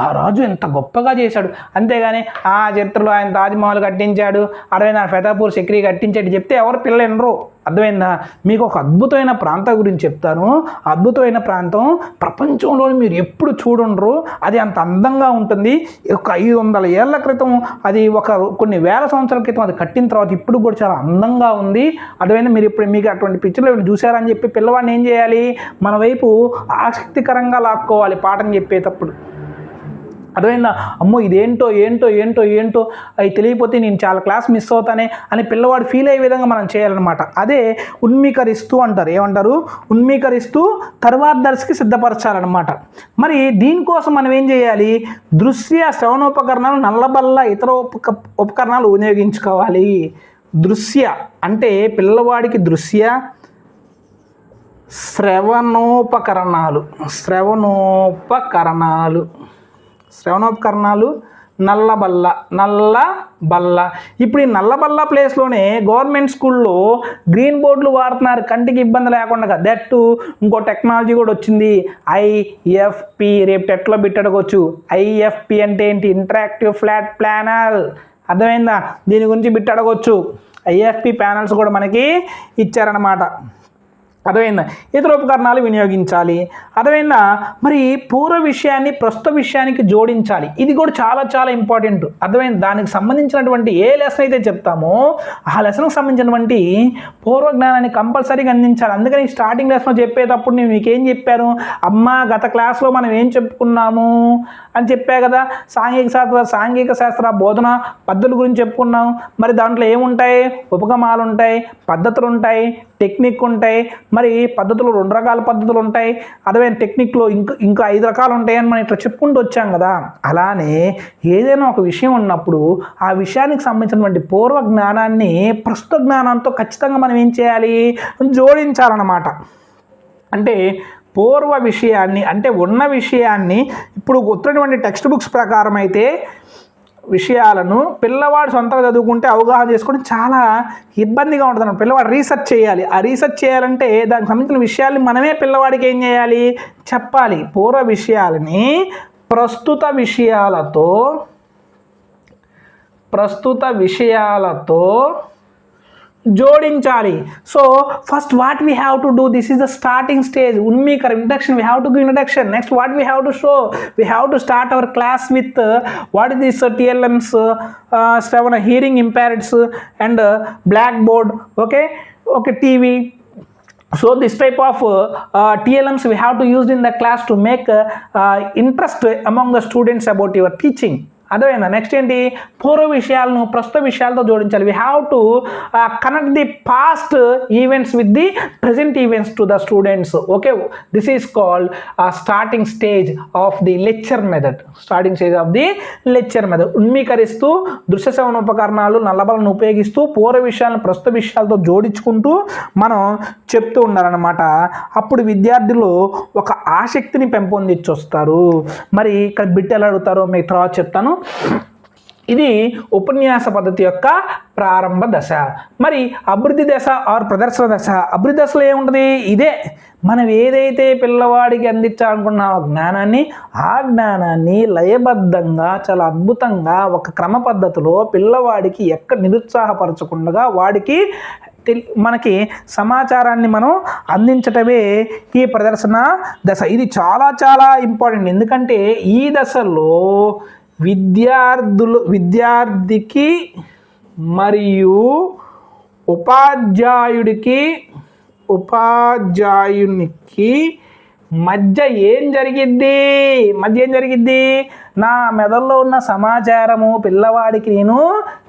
Speaker 1: ఆ రాజు ఎంత గొప్పగా చేశాడు, అంతేగాని ఆ చరిత్రలో ఆయన తాజ్మహల్ కట్టించాడు, అర్థమైందా, ఫతేపూర్ సిక్రీ కట్టించాడు చెప్తే ఎవరు పిల్లలు వినరు. అర్థమైందా. మీకు ఒక అద్భుతమైన ప్రాంతం గురించి చెప్తాను. అద్భుతమైన ప్రాంతం ప్రపంచంలో మీరు ఎప్పుడు చూడండ్రు, అది అంత అందంగా ఉంటుంది. ఒక 500 ఏళ్ల క్రితం అది కొన్ని వేల సంవత్సరాల క్రితం అది కట్టిన తర్వాత ఇప్పుడు కూడా చాలా అందంగా ఉంది. అర్థమైందా. మీరు ఇప్పుడు మీకు అటువంటి పిక్చర్లు చూసారని చెప్పి పిల్లవాడిని ఏం చేయాలి, మన వైపు ఆసక్తికరంగా లాక్కోవాలి పాఠం చెప్పేటప్పుడు. అర్థమైందా. అమ్మో ఇదేంటో ఏంటో ఏంటో ఏంటో అవి తెలియకపోతే నేను చాలా క్లాస్ మిస్ అవుతానే అని పిల్లవాడు ఫీల్ అయ్యే విధంగా మనం చేయాలన్నమాట. అదే ఉన్మీకరిస్తూ అంటారు. ఏమంటారు, ఉన్మీకరిస్తూ తర్వాత దశకి సిద్ధపరచాలన్నమాట. మరి దీనికోసం మనం ఏం చేయాలి, దృశ్య శ్రవణోపకరణాలు, నల్లబల్ల ఇతర ఉపకరణాలు వినియోగించుకోవాలి. దృశ్య అంటే పిల్లవాడికి దృశ్య శ్రవణోపకరణాలు నల్లబల్ల. ఇప్పుడు ఈ నల్లబల్ల ప్లేస్లోనే గవర్నమెంట్ స్కూల్లో గ్రీన్ బోర్డులు వాడుతున్నారు కంటికి ఇబ్బంది లేకుండా. దట్టు ఇంకో టెక్నాలజీ కూడా వచ్చింది, IFP. రేపు టెట్లో బిట్ అడగొచ్చు. IFP అంటే ఏంటి, ఇంటరాక్టివ్ ఫ్లాట్ ప్యానల్. అర్థమైందా. దీని గురించి బిట్ అడగొచ్చు. IFP ప్యానల్స్ కూడా మనకి ఇచ్చారన్నమాట. అర్థమైందా. ఇతర ఉపకరణాలు వినియోగించాలి. అర్థమైందా. మరి పూర్వ విషయాన్ని ప్రస్తుత విషయానికి జోడించాలి. ఇది కూడా చాలా చాలా ఇంపార్టెంట్. అర్థమైంది. దానికి సంబంధించినటువంటి ఏ లెసన్ అయితే చెప్తామో ఆ లెసన్కి సంబంధించినటువంటి పూర్వ జ్ఞానాన్ని కంపల్సరీగా అందించాలి. అందుకని స్టార్టింగ్ లెసన్లో చెప్పేటప్పుడు నేను మీకేం చెప్పాను, అమ్మ గత క్లాస్లో మనం ఏం చెప్పుకున్నాము అని చెప్పా కదా. సాంఘిక శాస్త్ర బోధన పద్ధతుల గురించి చెప్పుకున్నాం. మరి దాంట్లో ఏముంటాయి, ఉపగమాలు ఉంటాయి, పద్ధతులు ఉంటాయి, టెక్నిక్ ఉంటాయి. మరి పద్ధతులు 2 రకాల పద్ధతులు ఉంటాయి. అదేవిధంగా టెక్నిక్లో ఇంకా 5 రకాలు ఉంటాయని మనం ఇట్లా చెప్పుకుంటూ వచ్చాం కదా. అలానే ఏదైనా ఒక విషయం ఉన్నప్పుడు ఆ విషయానికి సంబంధించినటువంటి పూర్వ జ్ఞానాన్ని ప్రస్తుత జ్ఞానంతో ఖచ్చితంగా మనం ఏం చేయాలి, జోడించాలన్నమాట. అంటే పూర్వ విషయాన్ని అంటే ఉన్న విషయాన్ని ఇప్పుడు గుర్తున్నటువంటి టెక్స్ట్ బుక్స్ ప్రకారం అయితే విషయాలను పిల్లవాడు సొంతంగా చదువుకుంటే అవగాహన చేసుకోవడం చాలా ఇబ్బందిగా ఉంటుంది. పిల్లవాడు రీసెర్చ్ చేయాలి. ఆ రీసెర్చ్ చేయాలంటే దానికి సంబంధించిన విషయాల్ని మనమే పిల్లవాడికి ఏం చేయాలి, చెప్పాలి. పూర్వ విషయాలని ప్రస్తుత విషయాలతో ప్రస్తుత విషయాలతో జోడించాలి. So first what we have to do, this is the starting stage. ఉన్మీకరం, introduction, we have to give introduction. Next what we have to show, we have to start our class with what is this TLMs, శ్రవణ hearing impaireds and black board, okay TV. So this type of TLMs we have to use in the class to make interest among the students about your teaching. అదేనా next ఏంటి, పూర్వ విషయాలను ప్రస్తుత విషయాలతో జోడించాలి. We have to connect the past events with the present events to the students. Okay, this is called starting stage of the lecture method. Starting stage of the lecture method. ఉన్మీకరిస్తూ దృశ్య శ్రవణ ఉపకరణాలు నల్లబలను ఉపయోగిస్తూ పూర్వ విషయాలను ప్రస్తుత విషయాలతో జోడించుకుంటూ మనం చెప్తూ ఉండాలన్నమాట. అప్పుడు విద్యార్థులు ఒక ఆసక్తిని పెంపొందించొస్తారు. మరి ఇక్కడ బిట్ ఎలా అడుగుతారో మీకు తర్వాత చెప్తాను. ఇది ఉపన్యాస పద్ధతి యొక్క ప్రారంభ దశ. మరి అభివృద్ధి దశ ఆర్ ప్రదర్శన దశ. అభివృద్ధి దశలో ఏముంటుంది, ఇదే మనం ఏదైతే పిల్లవాడికి అందించాలనుకున్నామో ఆ జ్ఞానాన్ని లయబద్ధంగా చాలా అద్భుతంగా ఒక క్రమ పద్ధతిలో పిల్లవాడికి ఎక్కడ నిరుత్సాహపరచకుండా వాడికి మనకి సమాచారాన్ని మనం అందించటమే ఈ ప్రదర్శన దశ. ఇది చాలా చాలా ఇంపార్టెంట్. ఎందుకంటే ఈ దశలో విద్యార్థికి మరియు ఉపాధ్యాయునికి మధ్య ఏం జరిగిద్ది, నా మెదడులో ఉన్న సమాచారము పిల్లవాడికి నేను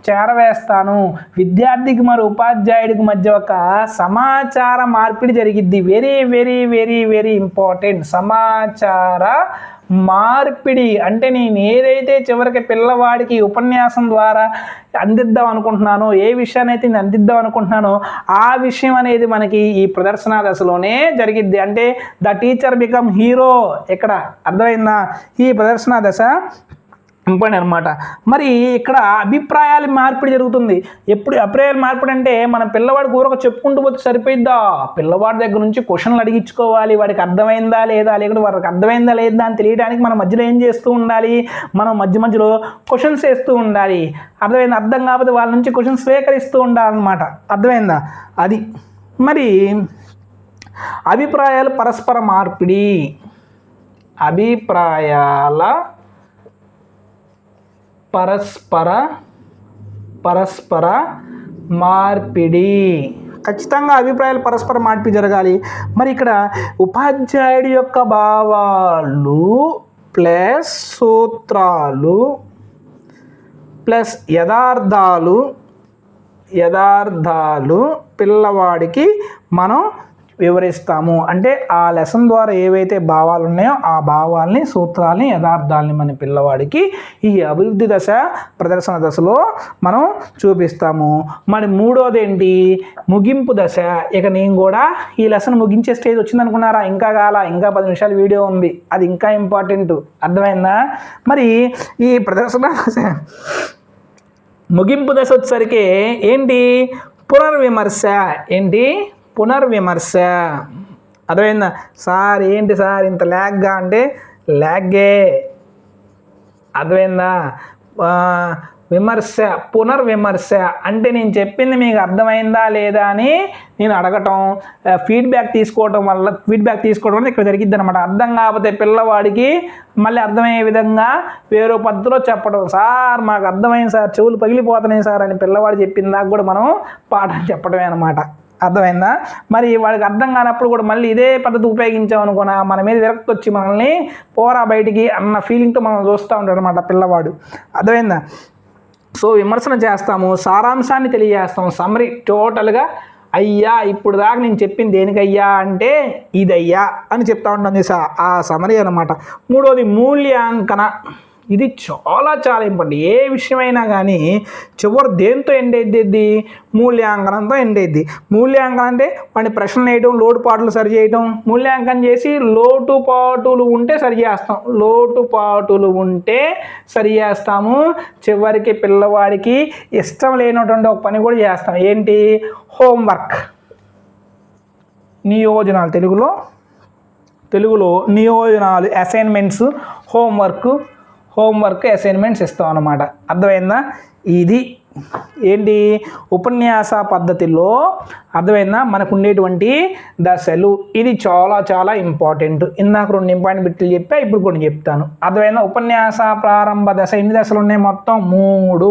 Speaker 1: చేరవేస్తాను. విద్యార్థికి మరి ఉపాధ్యాయుడికి మధ్య ఒక సమాచార మార్పిడి జరిగిద్ది. Very very very very important. సమాచార మార్పిడి అంటే నేను ఏదైతే చివరికి పిల్లవాడికి ఉపన్యాసం ద్వారా అందిద్దాం అనుకుంటున్నానో, ఏ విషయాన్ని అయితే నేను అందిద్దాం అనుకుంటున్నానో ఆ విషయం అనేది మనకి ఈ ప్రదర్శన దశలోనే జరిగిద్ది. అంటే ద టీచర్ బికమ్ హీరో. ఇక్కడ అర్థమైందా? ఈ ప్రదర్శన దశ ఇంపార్టెంట్ అనమాట. మరి ఇక్కడ అభిప్రాయాల మార్పిడి జరుగుతుంది. ఎప్పుడు అభిప్రాయాల మార్పిడి అంటే మనం పిల్లవాడికి ఊరక చెప్పుకుంటూ పోతే సరిపోయిద్దా? పిల్లవాడి దగ్గర నుంచి క్వశ్చన్లు అడిగించుకోవాలి. వాడికి అర్థమైందా లేదా, లేకపోతే వాడికి అర్థమైందా లేదా అని తెలియడానికి మనం మధ్యలో ఏం చేస్తూ ఉండాలి, మనం మధ్యలో క్వశ్చన్స్ వేస్తూ ఉండాలి. అర్థమైందా? అర్థం కాకపోతే వాళ్ళ నుంచి క్వశ్చన్స్ స్వీకరిస్తూ ఉండాలన్నమాట. అర్థమైందా? అది మరి అభిప్రాయాల పరస్పర మార్పిడి. అభిప్రాయాల పరస్పర మార్పిడి. ఖచ్చితంగా అభిప్రాయాలు పరస్పర మార్పిడి జరగాలి. మరి ఇక్కడ ఉపాధ్యాయుడి యొక్క భావాలు ప్లస్ సూత్రాలు ప్లస్ యథార్థాలు పిల్లవాడికి మనం వివరిస్తాము. అంటే ఆ లెసన్ ద్వారా ఏవైతే భావాలు ఉన్నాయో ఆ భావాల్ని, సూత్రాలని, యథార్థాలని మన పిల్లవాడికి ఈ అభివృద్ధి దశ ప్రదర్శన దశలో మనం చూపిస్తాము. మరి మూడోది ఏంటి, ముగింపు దశ. ఇక నేను కూడా ఈ లెసన్ ముగించే స్టేజ్ వచ్చిందనుకున్నారా? ఇంకా 10 నిమిషాల వీడియో ఉంది. అది ఇంకా ఇంపార్టెంట్. అర్థమైందా? మరి ఈ ప్రదర్శన దశ ముగింపు దశ వచ్చేసరికి ఏంటి, పునర్విమర్శ. అర్థమైందా? సార్ ఏంటి సార్ ఇంత ల్యాగ్గా అంటే ల్యాగే. అర్థమైందా? పునర్విమర్శ అంటే నేను చెప్పింది మీకు అర్థమైందా లేదా అని నేను అడగటం, ఫీడ్బ్యాక్ తీసుకోవడం వల్ల ఇక్కడ జరిగిద్ది అనమాట. అర్థం కాకపోతే పిల్లవాడికి మళ్ళీ అర్థమయ్యే విధంగా వేరే పద్ధతిలో చెప్పడం. సార్ మాకు అర్థమైంది సార్, చెవులు పగిలిపోతున్నాయి సార్ అని పిల్లవాడు చెప్పిన దాకా కూడా మనం పాఠం చెప్పడమే అనమాట. అర్థమైందా? మరి వాడికి అర్థం కానప్పుడు కూడా మళ్ళీ ఇదే పద్ధతి ఉపయోగించామనుకున్నా మన మీద విరక్తి వచ్చి మనల్ని పోరా బయటికి అన్న ఫీలింగ్తో మనం చూస్తూ ఉంటాడు అనమాట పిల్లవాడు. అర్థమైందా? సో విమర్శన చేస్తాము, సారాంశాన్ని తెలియజేస్తాము. సమ్మరీ టోటల్గా అయ్యా ఇప్పుడు దాకా నేను చెప్పింది దేనికయ్యా అంటే ఇదయ్యా అని చెప్తా ఉంటాను. ఆ సమ్మరీ అనమాట. మూడోది మూల్యాంకన. ఇది చాలా చాలా ఇంపార్టెంట్. ఏ విషయమైనా కానీ చివరి దేంతో ఎండ్ అయ్యిద్ది, మూల్యాంకనంతో ఎండ్ అయ్యిద్ది. మూల్యాంకనం అంటే వాడిని ప్రశ్నలు వేయటం, లోటుపాట్లు సరి చేయటం, మూల్యాంకనం చేసి లోటుపాటులు ఉంటే సరి చేస్తాము. చివరికి పిల్లవాడికి ఇష్టం లేనటువంటి ఒక పని కూడా చేస్తాం. ఏంటి? హోంవర్క్, నియోజనాలు. తెలుగులో నియోజనాలు, అసైన్మెంట్స్, హోంవర్క్ అసైన్మెంట్స్ ఇస్తాం అన్నమాట. అర్థమైందా? ఇది ఏంటి ఉపన్యాస పద్ధతిలో అర్థమైందా మనకు ఉండేటువంటి దశలు. ఇది చాలా చాలా ఇంపార్టెంట్. ఇందాక 2 ఇంపార్టెంట్ బిట్లు చెప్పా, ఇప్పుడు కొన్ని చెప్తాను. అర్థమైందా? ఉపన్యాస ప్రారంభ దశ ఎన్ని దశలు ఉన్నాయి? మొత్తం 3.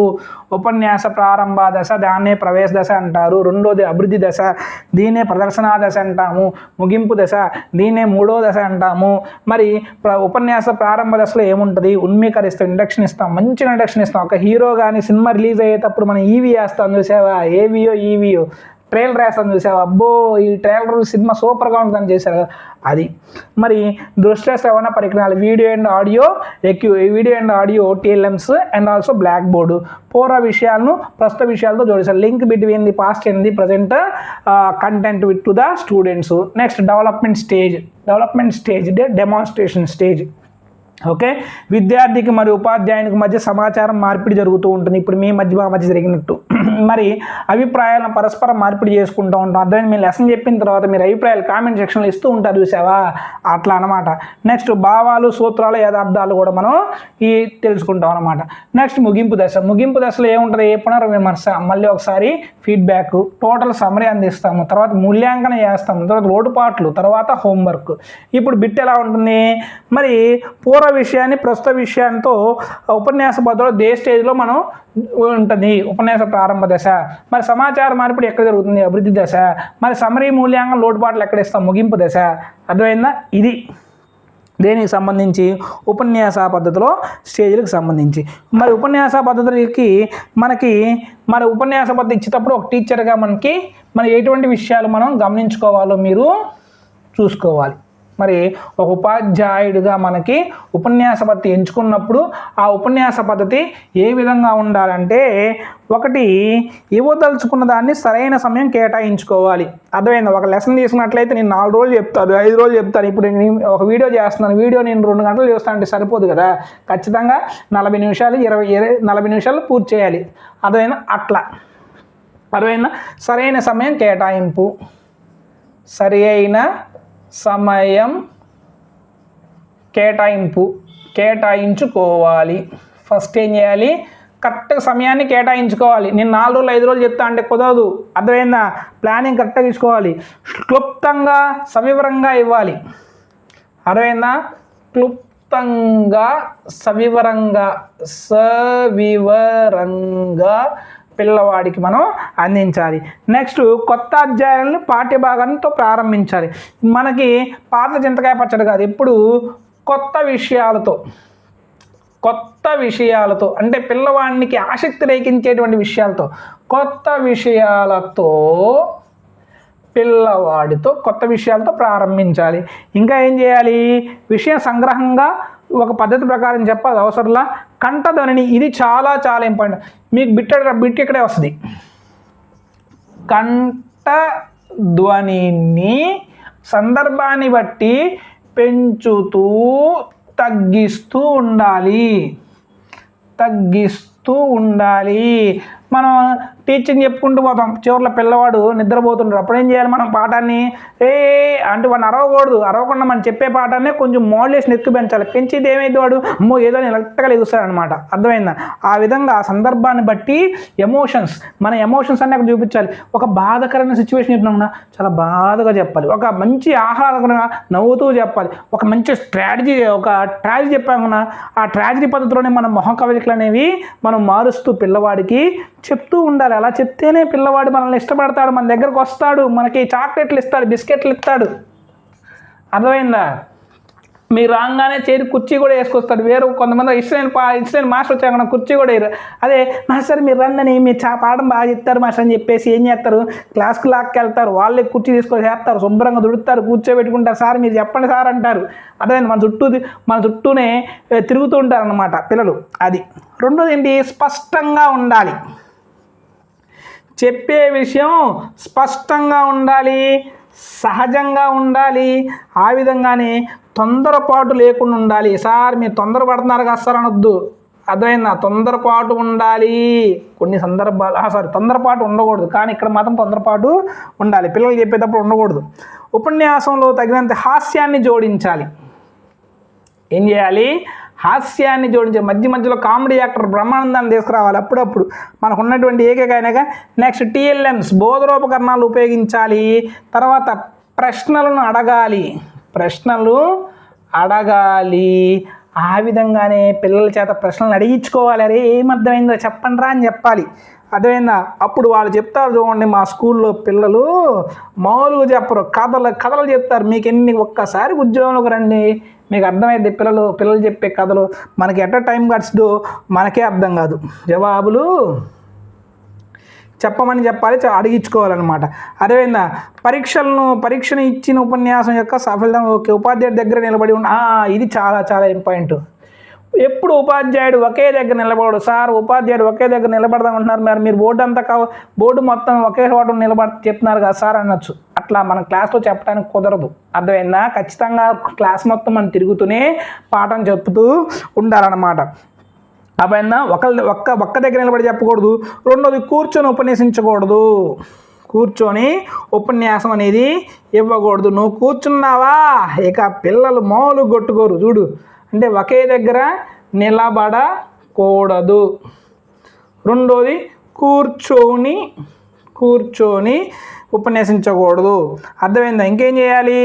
Speaker 1: ఉపన్యాస ప్రారంభ దశ, దాన్నే ప్రవేశ దశ అంటారు. రెండోది అభివృద్ధి దశ, దీన్నే ప్రదర్శనా దశ అంటాము. ముగింపు దశ, దీన్నే 3వ దశ అంటాము. మరి ఉపన్యాస ప్రారంభ దశలో ఏముంటుంది? ఉన్మీకరిస్తాం, ఇండక్షన్ ఇస్తాం, మంచి ఇండక్షన్ ఇస్తాం. ఒక హీరో కానీ సినిమా రిలీజ్ అయ్యేటప్పుడు మనం ఈవీ వేస్తాం, చూసావా? ఏవియో ఈవీయో ట్రైలర్ వేస్తాను, చూసావా? అబ్బో ఈ ట్రైలర్ సినిమా సూపర్గా ఉంటుందని చేశారు కదా, అది. మరి దృశ్య శ్రవణ పరికరాలు, video and audio TLMs and also black board, పూర్వ విషయాలను ప్రస్తుత విషయాలతో జోడిస్తారు. Link between the past and the present content with to the students. Next development stage demonstration stage. Okay, విద్యార్థికి మరియు ఉపాధ్యాయునికి మధ్య సమాచారం మార్పిడి జరుగుతూ ఉంటుంది. ఇప్పుడు మీ మధ్య జరిగినట్టు. మరి అభిప్రాయాలను పరస్పరం మార్పిడి చేసుకుంటూ ఉంటాం. అర్థమైంది? మీరు లెసన్ చెప్పిన తర్వాత మీరు అభిప్రాయాలు కామెంట్ సెక్షన్లో ఇస్తూ ఉంటారు, చూసావా? అట్లా అనమాట. నెక్స్ట్ భావాలు, సూత్రాలు, యథార్థాలు కూడా మనం తెలుసుకుంటాం అనమాట. నెక్స్ట్ ముగింపు దశలో ఏముంటుంది? పునర్విమర్శ, మళ్ళీ ఒకసారి ఫీడ్బ్యాక్, టోటల్ సమరీ అందిస్తాము, తర్వాత మూల్యాంకనం చేస్తాము, తర్వాత లోటుపాట్లు, తర్వాత హోంవర్క్. ఇప్పుడు బిట్ ఎలా ఉంటుంది? మరి పూర్వ విషయాన్ని ప్రస్తుత విషయంతో ఉపన్యాస పద్ధతిలో దే స్టేజ్లో మనం ఉంటుంది ఉపన్యాస ప్రారంభ దశ. మరి సమాచార మార్పిడి ఎక్కడ జరుగుతుంది? అభివృద్ధి దశ. మరి సమరీ మూల్యాంకనం లోటుపాట్లు ఎక్కడ ఇస్తాం? ముగింపు దశ. అర్థమైందా? ఇది దేనికి సంబంధించి? ఉపన్యాస పద్ధతిలో స్టేజ్లకు సంబంధించి. మరి ఉపన్యాస పద్ధతులకి మరి ఉపన్యాస పద్ధతి ఇచ్చేటప్పుడు ఒక టీచర్గా మన ఎటువంటి విషయాలు మనం గమనించుకోవాలో మీరు చూసుకోవాలి. మరి ఒక ఉపాధ్యాయుడిగా మనకి ఉపన్యాస పద్ధతి ఎంచుకున్నప్పుడు ఆ ఉపన్యాస పద్ధతి ఏ విధంగా ఉండాలంటే, ఒకటి ఇవ్వదలుచుకున్న దాన్ని సరైన సమయం కేటాయించుకోవాలి. అర్థమైంది? ఒక లెసన్ తీసుకున్నట్లయితే నేను 4 రోజులు చెప్తాను, 5 రోజులు చెప్తాను. ఇప్పుడు నేను ఒక వీడియో చేస్తున్నాను, వీడియో నేను 2 గంటలు చేస్తానంటే సరిపోదు కదా. ఖచ్చితంగా 40 నిమిషాలు 40 నిమిషాలు పూర్తి చేయాలి. అర్థమైందా? అట్లా. అర్థమైందా? సరైన సమయం కేటాయింపు, సరి అయిన సమయం కేటాయించుకోవాలి. ఫస్ట్ ఏం చేయాలి? కరెక్ట్గా సమయాన్ని కేటాయించుకోవాలి. నేను 4 రోజులు 5 రోజులు చెప్తా అంటే కుదరదు. అర్థమైందా? ప్లానింగ్ కరెక్ట్గా తీసుకోవాలి. క్లుప్తంగా సవివరంగా ఇవ్వాలి. అర్థమైందా? క్లుప్తంగా సవివరంగా పిల్లవాడికి మనం అందించాలి. నెక్స్ట్ కొత్త అధ్యాయాలను పాఠ్యభాగంతో ప్రారంభించాలి. మనకి పాత చింతకాయ పచ్చడి కాదు, ఎప్పుడు కొత్త విషయాలతో అంటే పిల్లవాడికి ఆసక్తి రేకించేటువంటి విషయాలతో, పిల్లవాడితో కొత్త విషయాలతో ప్రారంభించాలి. ఇంకా ఏం చేయాలి? విషయ సంగ్రహంగా ఒక పద్ధతి ప్రకారం చెప్పాలి అవసరంలా. కంఠధ్వనిని, ఇది చాలా చాలా ఇంపార్టెంట్. మీకు బిట్ ఇక్కడే వస్తుంది. కంఠధ్వనిని సందర్భాన్ని బట్టి పెంచుతూ తగ్గిస్తూ ఉండాలి. మనం టీచింగ్ చెప్పుకుంటూ పోతాం, చివరిలో పిల్లవాడు నిద్రపోతుంటారు. అప్పుడు ఏం చేయాలి? మనం పాఠాన్ని అంటే వాడిని అరవకుండా మనం చెప్పే పాఠాన్ని కొంచెం మోడ్యులేషన్ ఎక్కువ పెంచాలి. పెంచిది ఏమైంది? వాడు అమ్మో ఏదో ఎలక్ట్గా ఎగుస్తాడు అనమాట. అర్థమైందా? ఆ విధంగా సందర్భాన్ని బట్టి మన ఎమోషన్స్ అన్నీ అక్కడ చూపించాలి. ఒక బాధాకరమైన సిచ్యువేషన్ చెప్పినా చాలా బాధగా చెప్పాలి. ఒక మంచి ఆహ్లాదకరంగా నవ్వుతూ చెప్పాలి. ఒక మంచి ట్రాజడీ చెప్పామన్నా ఆ ట్రాజడీ పద్ధతిలోనే మన మొహ కవలికలు అనేవి మనం మారుస్తూ పిల్లవాడికి చెప్తూ ఉండాలి. అలా చెప్తేనే పిల్లవాడు మనల్ని ఇష్టపడతాడు, మన దగ్గరకు వస్తాడు, మనకి చాక్లెట్లు ఇస్తాడు, బిస్కెట్లు ఇస్తాడు. అర్థమైందా? మీరు రాగానే చేరి కుర్చీ కూడా వేసుకొస్తాడు. కొంతమంది ఇష్టమైన మాస్టర్ వచ్చాక కుర్చీ కూడా వేయరు. అదే మాస్టర్ మీరు రందని మీరు పాఠం బాగా చెప్తారు మాస్టర్ అని చెప్పేసి ఏం చేస్తారు? క్లాస్కి లాక్కెళ్తారు, వాళ్ళే కుర్చీ తీసుకొని చేస్తారు, శుభ్రంగా దుడుతారు, కూర్చోబెట్టుకుంటారు. సార్ మీరు చెప్పండి సార్ అంటారు. అర్థమైంది? మన చుట్టూనే తిరుగుతూ ఉంటారు అన్నమాట పిల్లలు. అది. రెండోది ఏంటి? స్పష్టంగా ఉండాలి. చెప్పే విషయం స్పష్టంగా ఉండాలి, సహజంగా ఉండాలి. ఆ విధంగానే తొందరపాటు లేకుండా ఉండాలి. సార్ మీరు తొందరపడుతున్నారు కదా సార్ అనొద్దు. అర్థమైందా? తొందరపాటు ఉండాలి. కొన్ని సందర్భాలు తొందరపాటు ఉండకూడదు, కానీ ఇక్కడ మాత్రం తొందరపాటు ఉండాలి. పిల్లలు చెప్పేటప్పుడు ఉండకూడదు. ఉపన్యాసంలో తగినంత హాస్యాన్ని జోడించాలి. ఏం చేయాలి? హాస్యాన్ని జోడించే మధ్య మధ్యలో కామెడీ యాక్టర్ బ్రహ్మానందాన్ని తీసుకురావాలి అప్పుడప్పుడు మనకు ఉన్నటువంటి ఏకైక. నెక్స్ట్ టీఎల్ఎమ్స్ బోధనోపకరణాలు ఉపయోగించాలి. తర్వాత ప్రశ్నలు అడగాలి. ఆ విధంగానే పిల్లల చేత ప్రశ్నలు అడిగించుకోవాలి. అరే ఏమర్థమైందో చెప్పండి రా అని చెప్పాలి. అర్థమైందా? అప్పుడు వాళ్ళు చెప్తారు చూడండి, మా స్కూల్లో పిల్లలు మామూలుగా చెప్పరు, కథలు చెప్తారు. మీకు ఒక్కసారి ఉద్యోగంలోకి రండి, మీకు అర్థమైంది. పిల్లలు చెప్పే కథలు మనకి ఎట్ట టైం గడిచిదో మనకే అర్థం కాదు. జవాబులు చెప్పమని చెప్పాలి, అడిగించుకోవాలన్నమాట. అదేవిధంగా పరీక్షను ఇచ్చిన ఉపన్యాసం యొక్క సఫలత ఓకే, ఉపాధ్యాయుడి దగ్గర నిలబడి ఇది చాలా చాలా ఇంపార్టెంట్. ఎప్పుడు ఉపాధ్యాయుడు ఒకే దగ్గర నిలబడడు. సార్ ఉపాధ్యాయుడు ఒకే దగ్గర నిలబడదామంటున్నారు, మీరు బోర్డు మొత్తం ఒకే చోట చెప్తున్నారు కదా సార్ అనొచ్చు. అట్లా మన క్లాస్లో చెప్పడానికి కుదరదు. అర్థమైందా? ఖచ్చితంగా క్లాస్ మొత్తం మనం తిరుగుతూనే పాఠం చెప్తూ ఉండాలన్నమాట. అర్థమైందా? ఒక్క దగ్గర నిలబడి చెప్పకూడదు. రెండోది కూర్చొని ఉపన్యాసం అనేది ఇవ్వకూడదు. నువ్వు కూర్చున్నావా ఇక పిల్లలు మామూలు కొట్టుకోరు చూడు. అంటే ఒకే దగ్గర నిలబడకూడదు. రెండోది కూర్చొని ఉపన్యసించకూడదు. అర్థమైందా? ఇంకేం చేయాలి?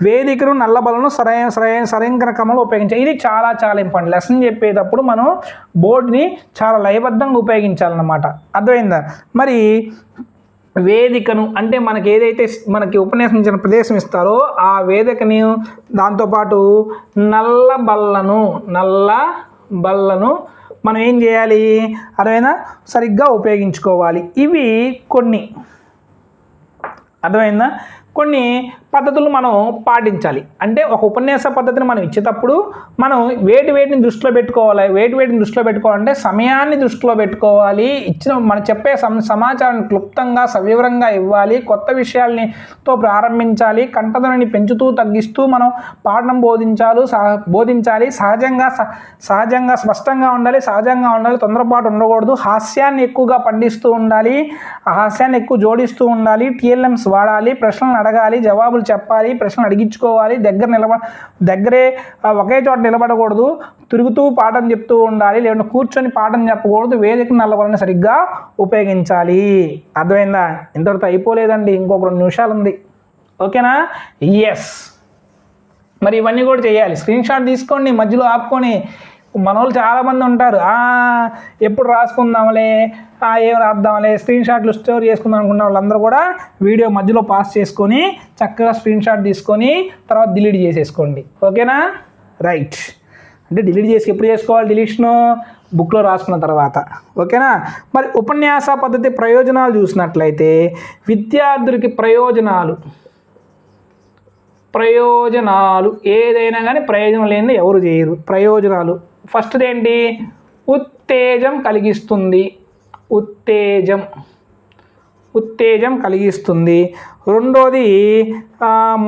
Speaker 1: వేదికను నల్లబలను సరైన క్రమంలో ఉపయోగించాలి. ఇది చాలా చాలా ఇంపార్టెంట్. లెసన్ చెప్పేటప్పుడు మనం బోర్డుని చాలా లయబద్ధంగా ఉపయోగించాలన్నమాట. అర్థమైందా? మరి వేదికను అంటే మనకి ఉపన్యసించిన ప్రదేశం ఇస్తారో ఆ వేదికని, దాంతోపాటు నల్ల బల్లను మనం ఏం చేయాలి? అర్థమైనా సరిగ్గా ఉపయోగించుకోవాలి. ఇవి కొన్ని. అర్థమైందా? కొన్ని పద్ధతులు మనం పాటించాలి. అంటే ఒక ఉపన్యాస పద్ధతిని మనం ఇచ్చేటప్పుడు మనం వేటిని దృష్టిలో పెట్టుకోవాలంటే సమయాన్ని దృష్టిలో పెట్టుకోవాలి. మనం చెప్పే సమాచారాన్ని క్లుప్తంగా సవివరంగా ఇవ్వాలి. కొత్త విషయాలతో ప్రారంభించాలి. కంఠధ్వనిని పెంచుతూ తగ్గిస్తూ మనం పాఠం బోధించాలి. సహజంగా స్పష్టంగా ఉండాలి. తొందరపాటు ఉండకూడదు. హాస్యాన్ని ఎక్కువగా పండిస్తూ ఉండాలి. ఆ హాస్యాన్ని ఎక్కువ జోడిస్తూ ఉండాలి. టీఎల్ఎమ్స్ వాడాలి. ప్రశ్నలు అడగాలి, జవాబులు చెప్పాలి, ప్రశ్నలు అడిగించుకోవాలి. దగ్గరే ఒకే చోట నిలబడకూడదు. తిరుగుతూ పాఠం చెప్తూ ఉండాలి. లేదంటే కూర్చొని పాఠం చెప్పకూడదు. వేదిక నల్లబలని సరిగ్గా ఉపయోగించాలి. అర్థమైందా? ఇంతటితో అయిపోలేదండి, ఇంకొక 2 నిమిషాలు ఉంది. ఓకేనా? ఎస్. మరి ఇవన్నీ కూడా చేయాలి. స్క్రీన్ షాట్ తీసుకోండి, మధ్యలో ఆపుకొని. మన వాళ్ళు చాలామంది ఉంటారు, ఎప్పుడు రాసుకుందాంలే, ఏం రాద్దాంలే, స్క్రీన్ షాట్లు స్టోర్ చేసుకుందాం అనుకున్న వాళ్ళందరూ కూడా వీడియో మధ్యలో పాస్ చేసుకొని చక్కగా స్క్రీన్ షాట్ తీసుకొని తర్వాత డిలీట్ చేసేసుకోండి. ఓకేనా? రైట్. అంటే డిలీట్ ఎప్పుడు చేసుకోవాలి? డిలీషను బుక్లో రాసుకున్న తర్వాత. ఓకేనా? మరి ఉపన్యాస పద్ధతి ప్రయోజనాలు చూసినట్లయితే విద్యార్థులకి ప్రయోజనాలు ఏదైనా కానీ ప్రయోజనం లేనిది ఎవరు చేయరు. ప్రయోజనాలు ఫస్ట్ది ఏంటి? ఉత్తేజం కలిగిస్తుంది. రెండోది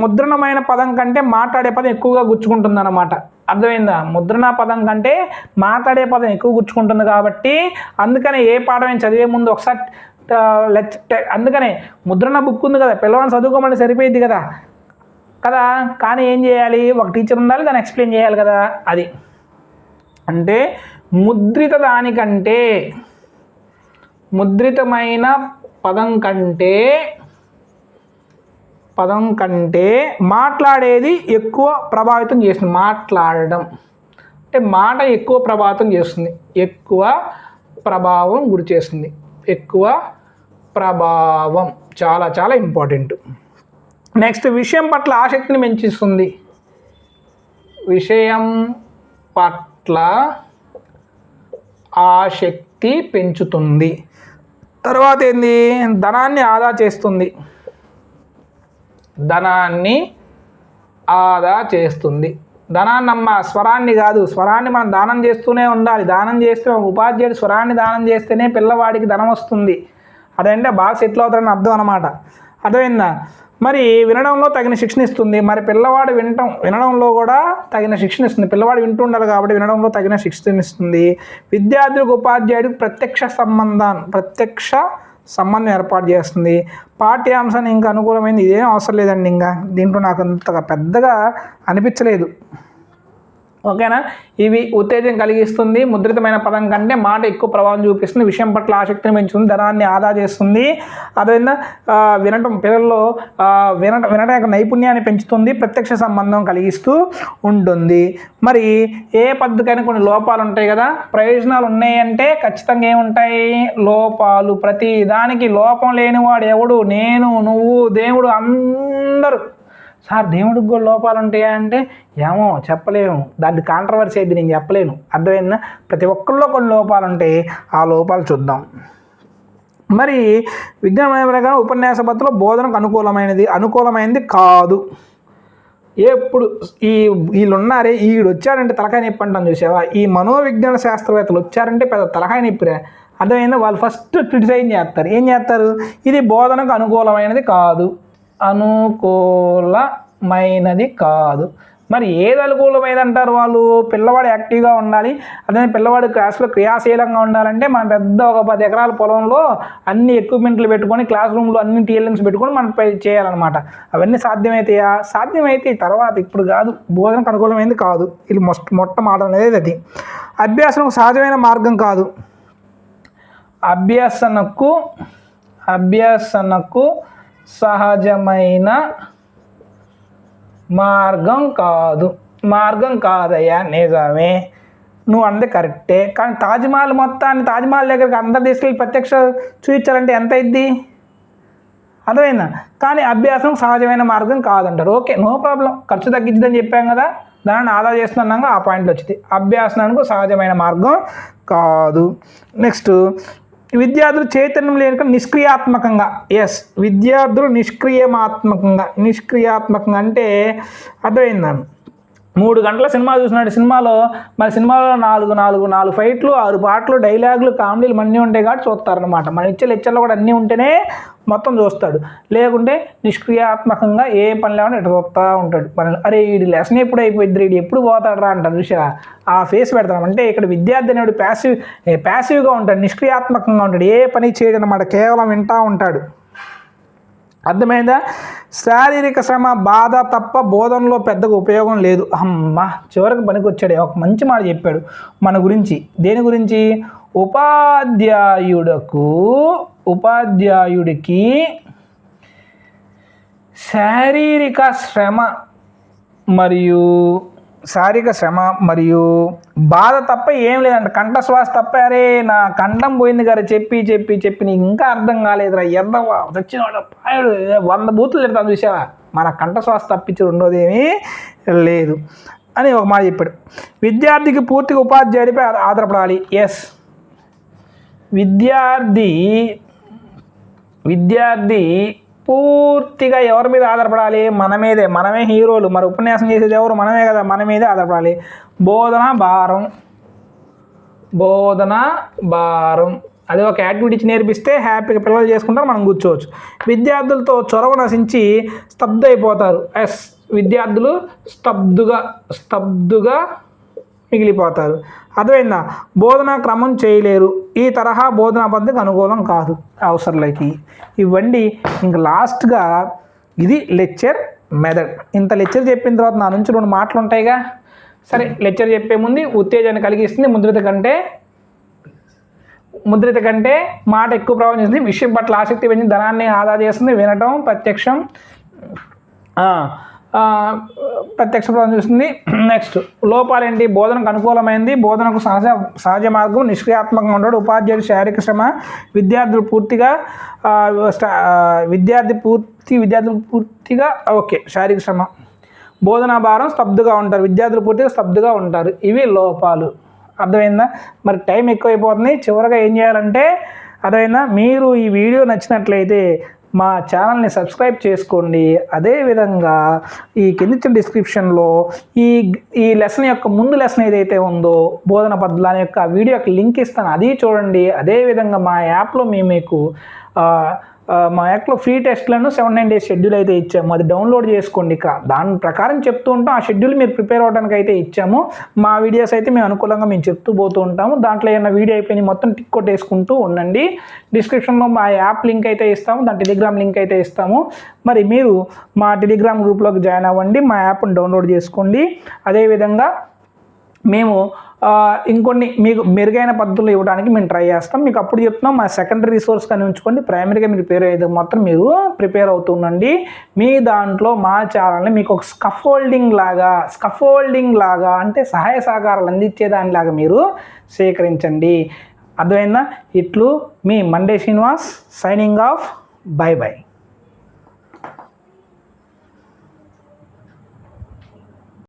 Speaker 1: ముద్రణమైన పదం కంటే మాట్లాడే పదం ఎక్కువగా గుచ్చుకుంటుంది అన్నమాట. అర్థమైందా? ముద్రణ పదం కంటే మాట్లాడే పదం ఎక్కువ గుచ్చుకుంటుంది కాబట్టి అందుకనే ఏ పాఠం చదివే ముందు ఒకసారి అందుకనే ముద్రణ బుక్ ఉంది కదా, పిల్లవాడిని చదువుకోమని సరిపోయింది కదా. కానీ ఏం చేయాలి? ఒక టీచర్ ఉండాలి, దాన్ని ఎక్స్ప్లెయిన్ చేయాలి కదా. అది అంటే ముద్రితమైన పదం కంటే మాట్లాడేది ఎక్కువ ప్రభావితం చేస్తుంది. మాట్లాడడం అంటే మాట ఎక్కువ ప్రభావితం చేస్తుంది, ఎక్కువ ప్రభావం గురి చేస్తుంది. ఎక్కువ ప్రభావం చాలా చాలా ఇంపార్టెంట్. నెక్స్ట్, విషయం పట్ల ఆసక్తిని పెంచిస్తుంది. విషయం పట్ల ఆసక్తి పెంచుతుంది. తర్వాత ఏంది? ధనాన్ని ఆదా చేస్తుంది. ధనాన్ని స్వరాన్ని కాదు, స్వరాన్ని మనం దానం చేస్తూనే ఉండాలి. దానం చేస్తే ఉపాధ్యాయుడు స్వరాన్ని దానం చేస్తేనే పిల్లవాడికి ధనం వస్తుంది. అదంటే బాగా సెటిల్ అవుతాడని అర్థం అన్నమాట. అర్థమైందా? మరి వినడంలో తగిన శిక్షణ ఇస్తుంది. మరి పిల్లవాడు వినడంలో కూడా తగిన శిక్షణ ఇస్తుంది. పిల్లవాడు వింటూ ఉండాలి కాబట్టి వినడంలో తగిన శిక్షణ ఇస్తుంది. విద్యార్థులకు ఉపాధ్యాయుడికి ప్రత్యక్ష సంబంధం ఏర్పాటు చేస్తుంది. పాఠ్యాంశాన్ని ఇంకా అనుకూలమైంది ఇదేం అవసరం లేదండి. ఇంకా దీంట్లో నాకు అంతగా పెద్దగా అనిపించలేదు. ఓకేనా. ఇవి ఉత్తేజం కలిగిస్తుంది, ముద్రితమైన పదం కంటే మాట ఎక్కువ ప్రభావం చూపిస్తుంది, విషయం పట్ల ఆసక్తిని పెంచుతుంది, ధనాన్ని ఆదా చేస్తుంది. అదేవిధంగా వినటం పిల్లల్లో వినటం యొక్క నైపుణ్యాన్ని పెంచుతుంది, ప్రత్యక్ష సంబంధం కలిగిస్తూ ఉంటుంది. మరి ఏ పద్ధతికైనా కొన్ని లోపాలు ఉంటాయి కదా, ప్రయోజనాలు ఉన్నాయంటే ఖచ్చితంగా ఏముంటాయి, లోపాలు. ప్రతి దానికి లోపం లేనివాడు ఎవడు, నేను, నువ్వు, దేవుడు, అందరూ. సార్ దేవుడికి కూడా లోపాలు ఉంటాయా అంటే ఏమో చెప్పలేము, దాన్ని కాంట్రవర్సీ అయితే నేను చెప్పలేను. అర్థమైందా? ప్రతి ఒక్కరిలో కొన్ని లోపాలు ఉంటాయి, ఆ లోపాలు చూద్దాం. మరి విజ్ఞాన ప్రకారం ఉపన్యాస పద్ధతిలో బోధనకు అనుకూలమైనది కాదు. ఎప్పుడు వీళ్ళున్నారే, ఈడు వచ్చాడంటే తలకాయ నొప్పి అంటాను చూసావా, ఈ మనోవిజ్ఞాన శాస్త్రవేత్తలు వచ్చారంటే పెద్ద తలకాయ నొప్పిరా. అర్థమైందా? వాళ్ళు ఫస్ట్ క్రిటిసైజ్ చేస్తారు. ఏం చేస్తారు, ఇది బోధనకు అనుకూలమైనది కాదు, అనుకూలమైనది కాదు. మరి ఏది అనుకూలమైనది అంటారు వాళ్ళు? పిల్లవాడు యాక్టివ్గా ఉండాలి, అదే పిల్లవాడు క్లాస్లో క్రియాశీలంగా ఉండాలంటే మనం పెద్ద ఒక 10 ఎకరాల పొలంలో అన్ని ఎక్విప్మెంట్లు పెట్టుకొని క్లాస్ రూమ్లో అన్ని టీఎల్ఎమ్స్ పెట్టుకొని మనం చేయాలన్నమాట. అవన్నీ సాధ్యమవుతాయా? సాధ్యమైతే తర్వాత, ఇప్పుడు కాదు. బోధనకు అనుకూలమైనది కాదు, ఇది మొట్టమాట అనేది అది. అభ్యాసనకు సహజమైన మార్గం కాదు, అభ్యాసనకు సహజమైన మార్గం కాదయ్యా. నిజమే, నువ్వు అందే కరెక్టే. కానీ తాజ్మహల్ దగ్గరికి అందరు తీసుకెళ్ళి ప్రత్యక్ష చూపించాలంటే ఎంత అయింది? అర్థమైందా? కానీ అభ్యాసం సహజమైన మార్గం కాదంటారు. ఓకే, నో ప్రాబ్లం, ఖర్చు తగ్గించదని చెప్పాం కదా, దాన్ని ఆదా చేస్తున్నాగా ఆ పాయింట్లో వచ్చింది. అభ్యాసనానికి సహజమైన మార్గం కాదు. నెక్స్ట్, విద్యార్థులు చైతన్యం లేక నిష్క్రియాత్మకంగా. ఎస్, విద్యార్థులు నిష్క్రియాత్మకంగా అంటే అర్థమైందా? 3 గంటల సినిమా చూసినాడు, సినిమాలో 4 ఫైట్లు, 6 పాటలు, డైలాగులు, కామెడీలు అన్నీ ఉంటాయి కాబట్టి చూస్తారనమాట. మన ఇచ్చే లెక్చర్లో కూడా అన్నీ ఉంటేనే మొత్తం చూస్తాడు, లేకుంటే నిష్క్రియాత్మకంగా ఏ పని లేకుండా ఇటు చూస్తూ ఉంటాడు. అరే వీడి లెసన్ ఎప్పుడు అయిపోయింది, వీడు ఎప్పుడు పోతాడు రా అంటారు చూసారా, ఆ ఫేస్ పెడతాం. అంటే ఇక్కడ విద్యార్థి అనేవాడు ప్యాసివ్గా ఉంటాడు, నిష్క్రియాత్మకంగా ఉంటాడు, ఏ పని చేయడం అన్నమాట, కేవలం వింటూ ఉంటాడు. అర్థమైందా? శారీరక శ్రమ, బాధ తప్ప బోధనలో పెద్దగా ఉపయోగం లేదు. అమ్మ, చివరికి పనికి వచ్చాడు. ఒక మంచి మాట చెప్పాడు మన గురించి. దేని గురించి? ఉపాధ్యాయుడికి శారీరక శ్రమ మరియు బాధ తప్ప ఏం లేదంట, కంఠశ్వాస తప్ప. అరే నా కంఠం పోయింది గారు చెప్పి నీకు ఇంకా అర్థం కాలేదురా, ఎద్దవా వచ్చినవాడు 100 బూతులు తిడతాను చూసావా, మన కంఠశ్వాస తప్పించి రెండోది ఏమీ లేదు అని ఒక మాట చెప్పాడు. విద్యార్థికి పూర్తిగా ఉపాధ్యాయుడిపై ఆధారపడాలి. ఎస్, విద్యార్థి పూర్తిగా ఎవరి మీద ఆధారపడాలి? మన మీదే. మనమే హీరోలు. మరి ఉపన్యాసం చేసేది ఎవరు? మనమే కదా, మన మీదే ఆధారపడాలి. బోధన భారం అదే ఒక యాక్టివిటీ నేర్పిస్తే హ్యాపీగా పిల్లలు చేసుకుంటారు, మనం కూర్చోవచ్చు. విద్యార్థులతో చొరవ నశించి స్తబ్దైపోతారు. ఎస్, విద్యార్థులు స్తబ్దుగా మిగిలిపోతారు. అర్థమైందా? బోధనా క్రమం చేయలేరు, ఈ తరహా బోధనా పద్ధతికి అనుకూలం కాదు. అవసరంలోకి ఇవ్వండి. ఇంకా లాస్ట్గా ఇది లెక్చర్ మెథడ్. ఇంత లెక్చర్ చెప్పిన తర్వాత నా నుంచి 2 మాటలు ఉంటాయిగా. సరే, లెక్చర్ చెప్పే ముందు ఉత్తేజాన్ని కలిగిస్తుంది, ముద్రిత కంటే మాట ఎక్కువ ప్రభావం చేస్తుంది, విషయం పట్ల ఆసక్తి పెంచి ధనాన్ని ఆదా చేస్తుంది, వినటం ప్రత్యక్ష ప్రభావం చూస్తుంది. నెక్స్ట్, లోపాలేంటి? బోధనకు అనుకూలమైంది, బోధనకు సహజ మార్గం, నిష్క్రియాత్మకంగా ఉంటాడు, ఉపాధ్యాయుడు శారీరక శ్రమ, విద్యార్థులు పూర్తిగా ఓకే శారీరక శ్రమ, బోధనా భారం, స్తబ్దుగా ఉంటారు, విద్యార్థులు పూర్తిగా స్తబ్దుగా ఉంటారు. ఇవి లోపాలు. అర్థమైందా? మరి టైం ఎక్కువైపోతుంది. చివరిగా ఏం చేయాలంటే, అర్థమైందా, మీరు ఈ వీడియో నచ్చినట్లయితే మా ఛానల్ని సబ్స్క్రైబ్ చేసుకోండి. అదేవిధంగా ఈ కింద డిస్క్రిప్షన్లో ఈ లెసన్ యొక్క ముందు లెసన్ ఏదైతే ఉందో బోధన పద్ధతుల యొక్క వీడియో యొక్క లింక్ ఇస్తాను, అది చూడండి. అదేవిధంగా మా యాప్లో మీకు మా యాప్లో ఫ్రీ టెస్ట్లను 7-9 డేస్ షెడ్యూల్ అయితే ఇచ్చాము, అది డౌన్లోడ్ చేసుకోండి. దాని ప్రకారం చెప్తూ ఉంటాం. ఆ షెడ్యూల్ మీరు ప్రిపేర్ అవ్వడానికి అయితే ఇచ్చాము. మా వీడియోస్ అయితే మేము అనుకూలంగా మేము చెప్తూ పోతూ ఉంటాము. దాంట్లో ఏమైనా వీడియో అయిపోయి మొత్తం టిక్ కొట్టేసుకుంటూ ఉండండి. డిస్క్రిప్షన్లో మా యాప్ లింక్ అయితే ఇస్తాము, దాని టెలిగ్రామ్ లింక్ అయితే ఇస్తాము. మరి మీరు మా టెలిగ్రామ్ గ్రూప్లోకి జాయిన్ అవ్వండి, మా యాప్ని డౌన్లోడ్ చేసుకోండి. అదేవిధంగా మేము ఇంకొన్ని మీకు మెరుగైన పద్ధతులు ఇవ్వడానికి మేము ట్రై చేస్తాం. మీకు అప్పుడు చెప్తున్నాం మా సెకండరీ రిసోర్స్ కానీ ఉంచుకోండి, ప్రైమరీగా మీరు ప్రిపేర్ అయ్యేది మాత్రం మీరు ప్రిపేర్ అవుతుండండి. మీ దాంట్లో మా ఛానల్ని మీకు ఒక స్కఫోల్డింగ్ లాగా అంటే సహాయ సహకారాలు అందించే దానిలాగా మీరు సేకరించండి. అర్థమైందా? ఇట్లు మీ Mande Srinivas signing off. Bye by.